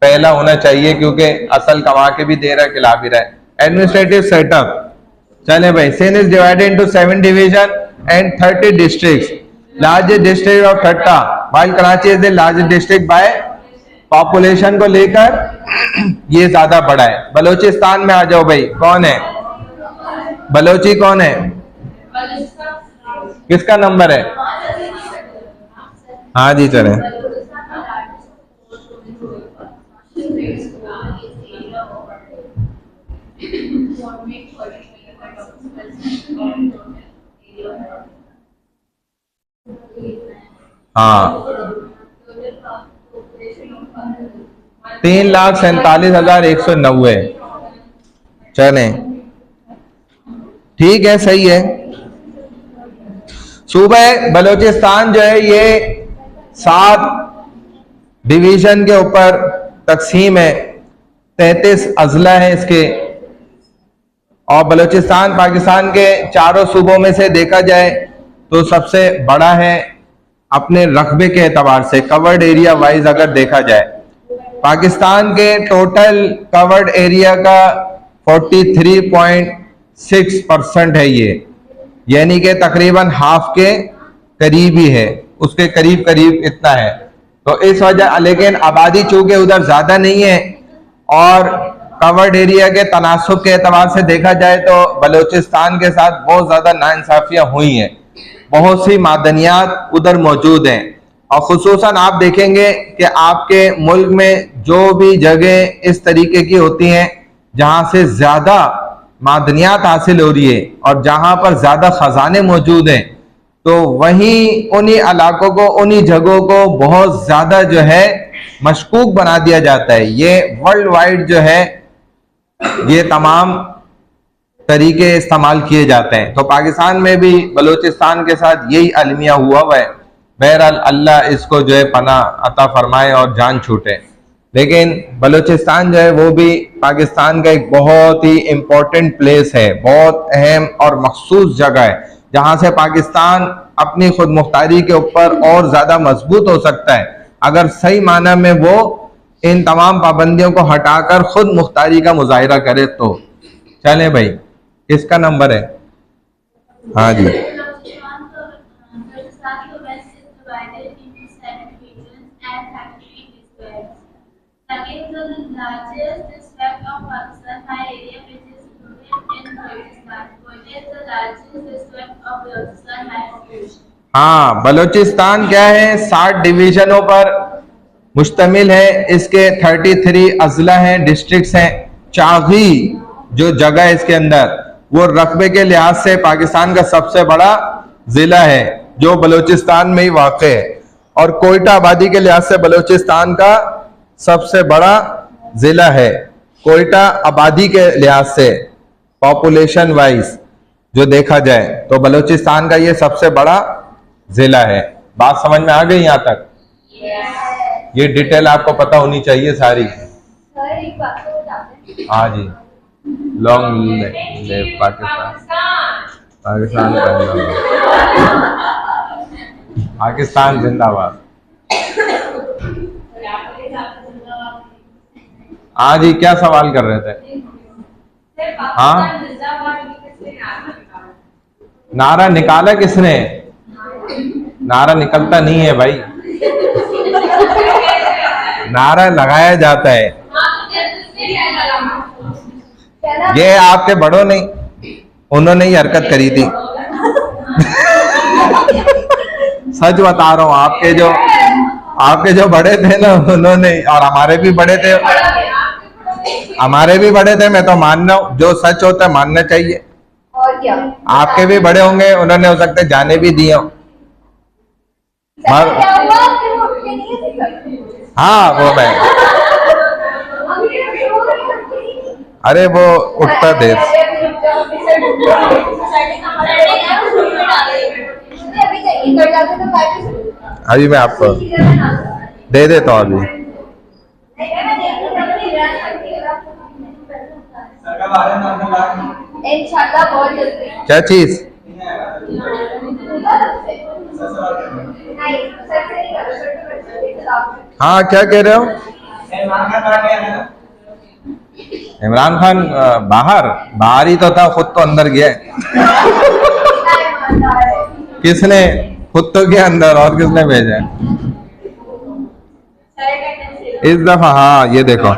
पहला होना चाहिए क्योंकि असल कमा के भी दे रहा है, खिला भी रहा है। एडमिनिस्ट्रेटिव सेटअप, चले भाई, Sindh is divided into 7 division and 30 districts. Largest district of Thatta, while Karachi is the largest district by population को लेकर ये ज्यादा बड़ा है। बलोचिस्तान में आ जाओ भाई, कौन है बलोची, कौन है, किसका नंबर है? हाँ जी चले। हाँ, 3,47,190। चले ठीक है, सही है। सूबा बलोचिस्तान जो है ये 7 डिवीजन के ऊपर तकसीम है, 33 अजला है इसके। और बलोचिस्तान पाकिस्तान के चारों सूबों में से देखा जाए तो सबसे बड़ा है अपने रकबे के एतबार से, कवर्ड एरिया वाइज अगर देखा जाए। पाकिस्तान के टोटल कवर्ड एरिया का 43.6% है ये, यानी कि तकरीबन हाफ के करीब ही है, उसके करीब करीब इतना है। तो इस वजह, लेकिन आबादी चूंकि उधर ज्यादा नहीं है और कवर्ड एरिया के तनासुब के एतबार से देखा जाए तो बलोचिस्तान के साथ बहुत ज्यादा नाइंसाफियां हुई हैं। बहुत सी मादनियात उधर मौजूद हैं और खुसूसन आप देखेंगे कि आपके मुल्क में जो भी जगह इस तरीके की होती हैं जहां से ज्यादा मादनियात हासिल हो रही है और जहां पर ज्यादा खजाने मौजूद हैं, तो वहीं उन्हीं इलाकों को, उन्हीं जगहों को बहुत ज्यादा जो है मशकूक बना दिया जाता है। ये वर्ल्ड वाइड जो है ये तमाम तरीके इस्तेमाल किए जाते हैं। तो पाकिस्तान में भी बलूचिस्तान के साथ यही अलमिया हुआ है। बहरहाल अल्लाह इसको जो है पनाह अता फरमाए और जान छूटे। लेकिन बलूचिस्तान जो है वो भी पाकिस्तान का एक बहुत ही इम्पोर्टेंट प्लेस है, बहुत अहम और मखसूस जगह है जहां से पाकिस्तान अपनी खुद मुख्तारी के ऊपर और ज्यादा मजबूत हो सकता है अगर सही माना में वो इन तमाम पाबंदियों को हटाकर खुद मुख्तारी का मुजाहिरा करे। तो चले भाई, किसका नंबर है? हाँ जी, हाँ, बलूचिस्तान क्या है, 60 डिवीजनों पर मुश्तमिल है। इसके 33 अजला हैं, डिस्ट्रिक्ट्स हैं। चागी जो जगह है इसके अंदर वो रकबे के लिहाज से पाकिस्तान का सबसे बड़ा जिला है जो बलूचिस्तान में ही वाक़ है। और कोयटा आबादी के लिहाज से बलूचिस्तान का सबसे बड़ा जिला है। कोयटा आबादी के लिहाज से पॉपुलेशन वाइज जो देखा जाए तो बलूचिस्तान का ये सबसे बड़ा जिला है। बात समझ में आ गई यहाँ तक? ये डिटेल आपको पता होनी चाहिए सारी। सर एक बात तो बताते हैं। हाँ जी, लॉन्ग लिव पाकिस्तान। पाकिस्तान पाकिस्तान जिंदाबाद। हाँ जी, क्या सवाल कर रहे थे? हाँ, नारा निकाला किसने? नारा निकलता नहीं है भाई, नारा लगाया जाता है। ये आपके बड़ों ने, उन्होंने ही हरकत करी थी। सच बता रहा हूँ, आपके जो बड़े थे ना उन्होंने, और हमारे भी बड़े थे, मैं तो मान रहा हूँ जो सच होता है मानना चाहिए। और क्या, आपके भी बड़े होंगे, उन्होंने हो सकता है जाने भी दिए हो। सर क्या हुआ, आपके वो उठ के नहीं थे सर? हाँ वो मैं, हम अरे वो उठता देर से। अभी चाहिए कर जाते तो मैं अभी मैं आपको दे देता हूँ अभी। सर कब आ रहे हैं नॉर्मल लाख? इंशाल्लाह बहुत जल्दी। क्या चीज? नहीं सर से नहीं कर सकते। हाँ क्या कह रहे हो? इमरान खान बाहर गया है ना? इमरान खान बाहर बाहर ही तो था, खुद तो अंदर गया है। किसने? खुद तो गया अंदर, और किसने भेजा है? इस दफा हाँ ये देखो।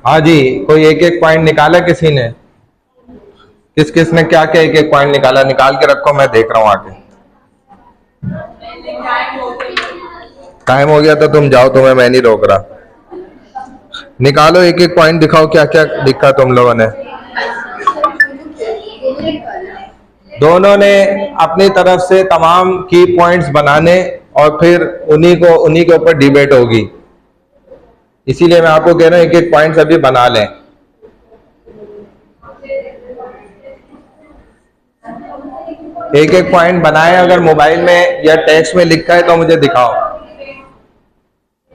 हाँ जी, कोई एक एक पॉइंट निकाला किसी ने? किस किस ने क्या क्या एक एक पॉइंट निकाला? निकाल के रखो, मैं देख रहा हूँ आगे। टाइम हो गया तो तुम जाओ, तुम्हें मैं नहीं रोक रहा। निकालो एक एक पॉइंट, दिखाओ क्या क्या लिखा तुम लोगों ने। दोनों ने अपनी तरफ से तमाम की पॉइंट्स बनाने और फिर उन्हीं के ऊपर डिबेट होगी। इसीलिए मैं आपको कह रहा हूं एक एक पॉइंट अभी बना लें। एक एक पॉइंट बनाए, अगर मोबाइल में या टेक्स्ट में लिखा है तो मुझे दिखाओ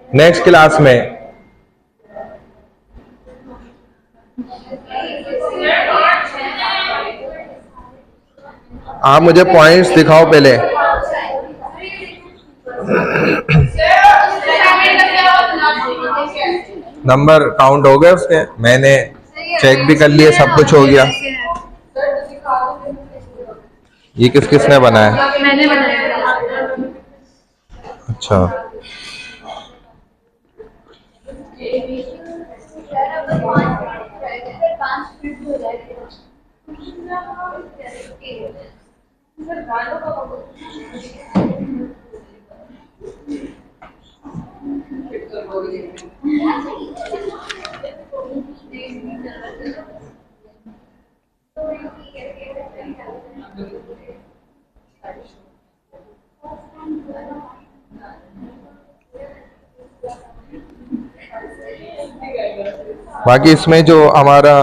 नेक्स्ट क्लास में। आप मुझे पॉइंट्स दिखाओ पहले। नंबर काउंट हो गए उसके? मैंने चेक भी कर लिए, सब कुछ हो गया। ये किस किस ने बनाया? मैंने बनाया। अच्छा, बाकी इसमें जो हमारा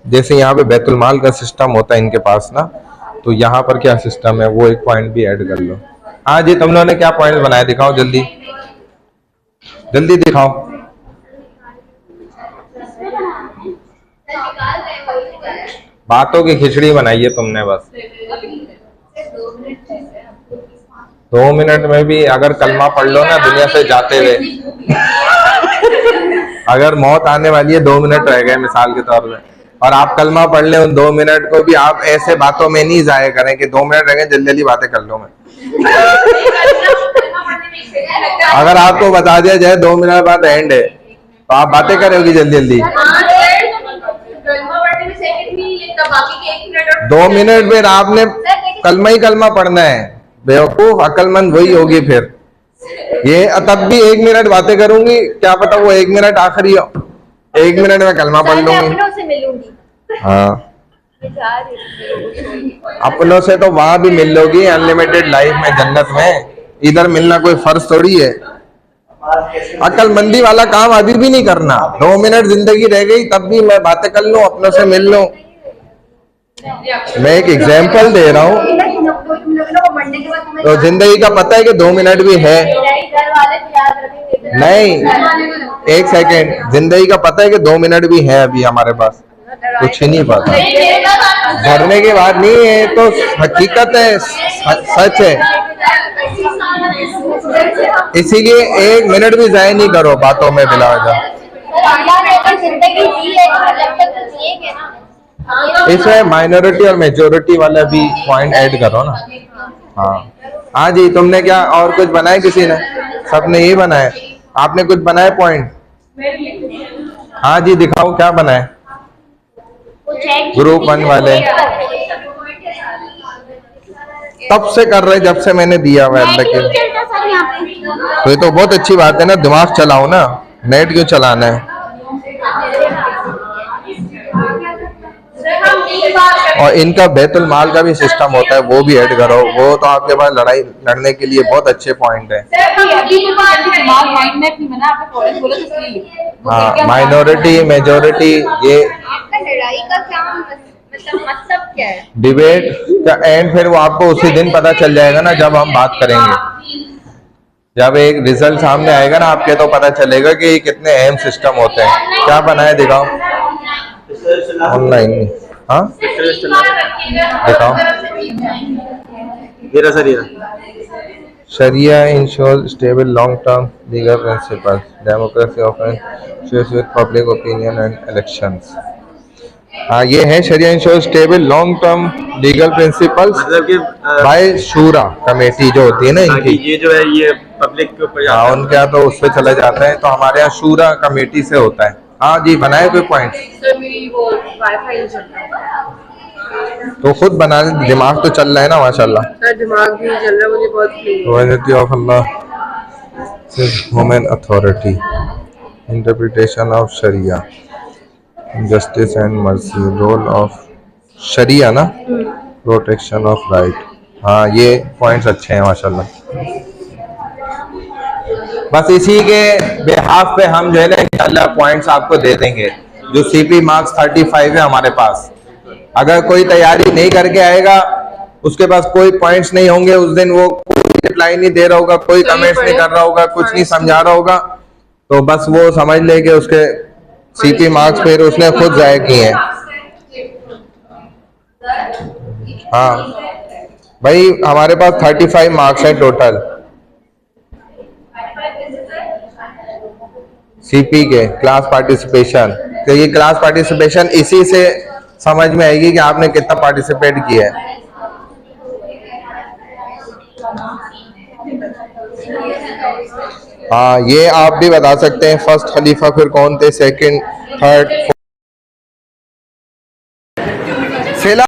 जैसे यहाँ पे बैतुल माल का सिस्टम होता है इनके पास ना, तो यहाँ पर क्या सिस्टम है वो एक पॉइंट भी ऐड कर लो। हाँ जी, तुम लोगों ने क्या पॉइंट बनाए? दिखाओ जल्दी जल्दी दिखाओ। बातों की खिचड़ी बनाई है तुमने बस। 2 मिनट में भी अगर कलमा पढ़ लो ना दुनिया से जाते हुए, अगर मौत आने वाली है 2 मिनट रह गए मिसाल के तौर पे, और आप कलमा पढ़ ले उन 2 मिनट को भी, आप ऐसे बातों में नहीं जाया करें कि 2 मिनट रह गए जल्दी जल्दी बातें कर लो। मैं अगर आपको बता दिया जाए 2 मिनट बाद एंड है तो आप बातें करोगी जल्दी जल्दी। 2 मिनट में आपने कलमा ही कलमा पढ़ना है। बेवकूफ, अक्लमंद वही होगी फिर। ये तब भी 1 मिनट बातें करूंगी, क्या पता वो 1 मिनट आखिरी हो, 1 मिनट में कलमा पढ़ मैं लूंगी। अपनों से मिलूंगी। हाँ, मैं जा रही हूँ। अपनों से तो वहां भी मिल लोगी अनलिमिटेड लाइफ में, जन्नत में। इधर मिलना कोई फर्ज थोड़ी है। अक्लमंदी वाला काम अभी भी नहीं करना। 2 मिनट जिंदगी रह गई तब भी मैं बातें कर लूं, अपनों से मिल लूं। मैं एक एग्जाम्पल दे रहा हूँ। तो जिंदगी का पता है कि 2 मिनट भी है। नहीं, 1 सेकेंड, जिंदगी का पता है कि 2 मिनट भी है अभी हमारे पास, कुछ ही नहीं पता। डरने की बात नहीं है, तो हकीकत है, सच है। इसीलिए 1 मिनट भी जाया नहीं करो बातों में बिला वजह। जिंदगी जी है जब तक तो जिएंगे ना। इसमें माइनॉरिटी और मेजोरिटी वाला भी पॉइंट ऐड करो ना। हाँ हाँ जी, तुमने क्या और कुछ बनाया? किसी ने, सबने यही बनाया। आपने कुछ बनाया पॉइंट? हाँ जी, दिखाओ क्या बनाए ग्रुप 1 वाले। तब से कर रहे जब से मैंने दिया हुआ है। तो ये तो बहुत अच्छी बात है ना, दिमाग चलाओ ना, नेट क्यों चलाना है। और इनका बैतुल माल का भी सिस्टम होता है, वो भी ऐड करो। वो तो आपके पास लड़ाई लड़ने के लिए बहुत अच्छे पॉइंट है। हाँ, माइनॉरिटी मेजोरिटी, ये आपका लड़ाई का क्या मतलब क्या है? डिबेट का एंड फिर वो आपको उसी दिन पता चल जाएगा ना, जब हम बात करेंगे। जब एक रिजल्ट सामने आएगा ना आपके, तो पता चलेगा कि कितने अहम सिस्टम होते हैं। क्या बनाए दिखाओ ऑनलाइन। हाँ दिखाओ। ये रहा सर, ये Sharia ensures stable long-term legal principles, democracy often shares with public opinion and elections. हाँ, ये है शरिया ensures stable long-term legal principles मतलब कि by शूरा कमेटी जो होती है ना इनकी। ये जो है ये पब्लिक के ऊपर हाँ, उनके यहाँ तो उस पर चले जाते हैं, तो हमारे यहाँ शूरा कमेटी से होता है। हाँ जी, बनाए कोई पॉइंट? सर मेरी वो वाईफाई नहीं चल रहा। तो खुद बना, दिमाग तो चल रहा है ना माशाल्लाह। सर दिमाग भी चल रहा है, मुझे बहुत फील हो Divinity of Allah, human authority, interpretation of Sharia, justice and mercy, role of Sharia ना, protection of right। हाँ, ये पॉइंट्स अच्छे हैं माशाल्लाह। बस इसी के बेहाफ पे हम जो है ना इंशाल्लाह पॉइंट्स आपको दे देंगे। जो सीपी मार्क्स 35 है हमारे पास, अगर कोई तैयारी नहीं करके आएगा, उसके पास कोई पॉइंट्स नहीं होंगे उस दिन, वो कोई रिप्लाई नहीं दे रहा होगा, कोई कमेंट्स नहीं कर रहा होगा, कुछ नहीं समझा रहा होगा, तो बस वो समझ ले कि उसके सीपी मार्क्स फिर उसने खुद जाया किए हैं। हाँ भाई, हमारे पास 35 मार्क्स है टोटल सीपी के, क्लास पार्टिसिपेशन। तो ये क्लास पार्टिसिपेशन इसी से समझ में आएगी कि आपने कितना पार्टिसिपेट किया है। हाँ, ये आप भी बता सकते हैं फर्स्ट खलीफा फिर कौन थे, सेकंड, थर्ड, फोर्थ।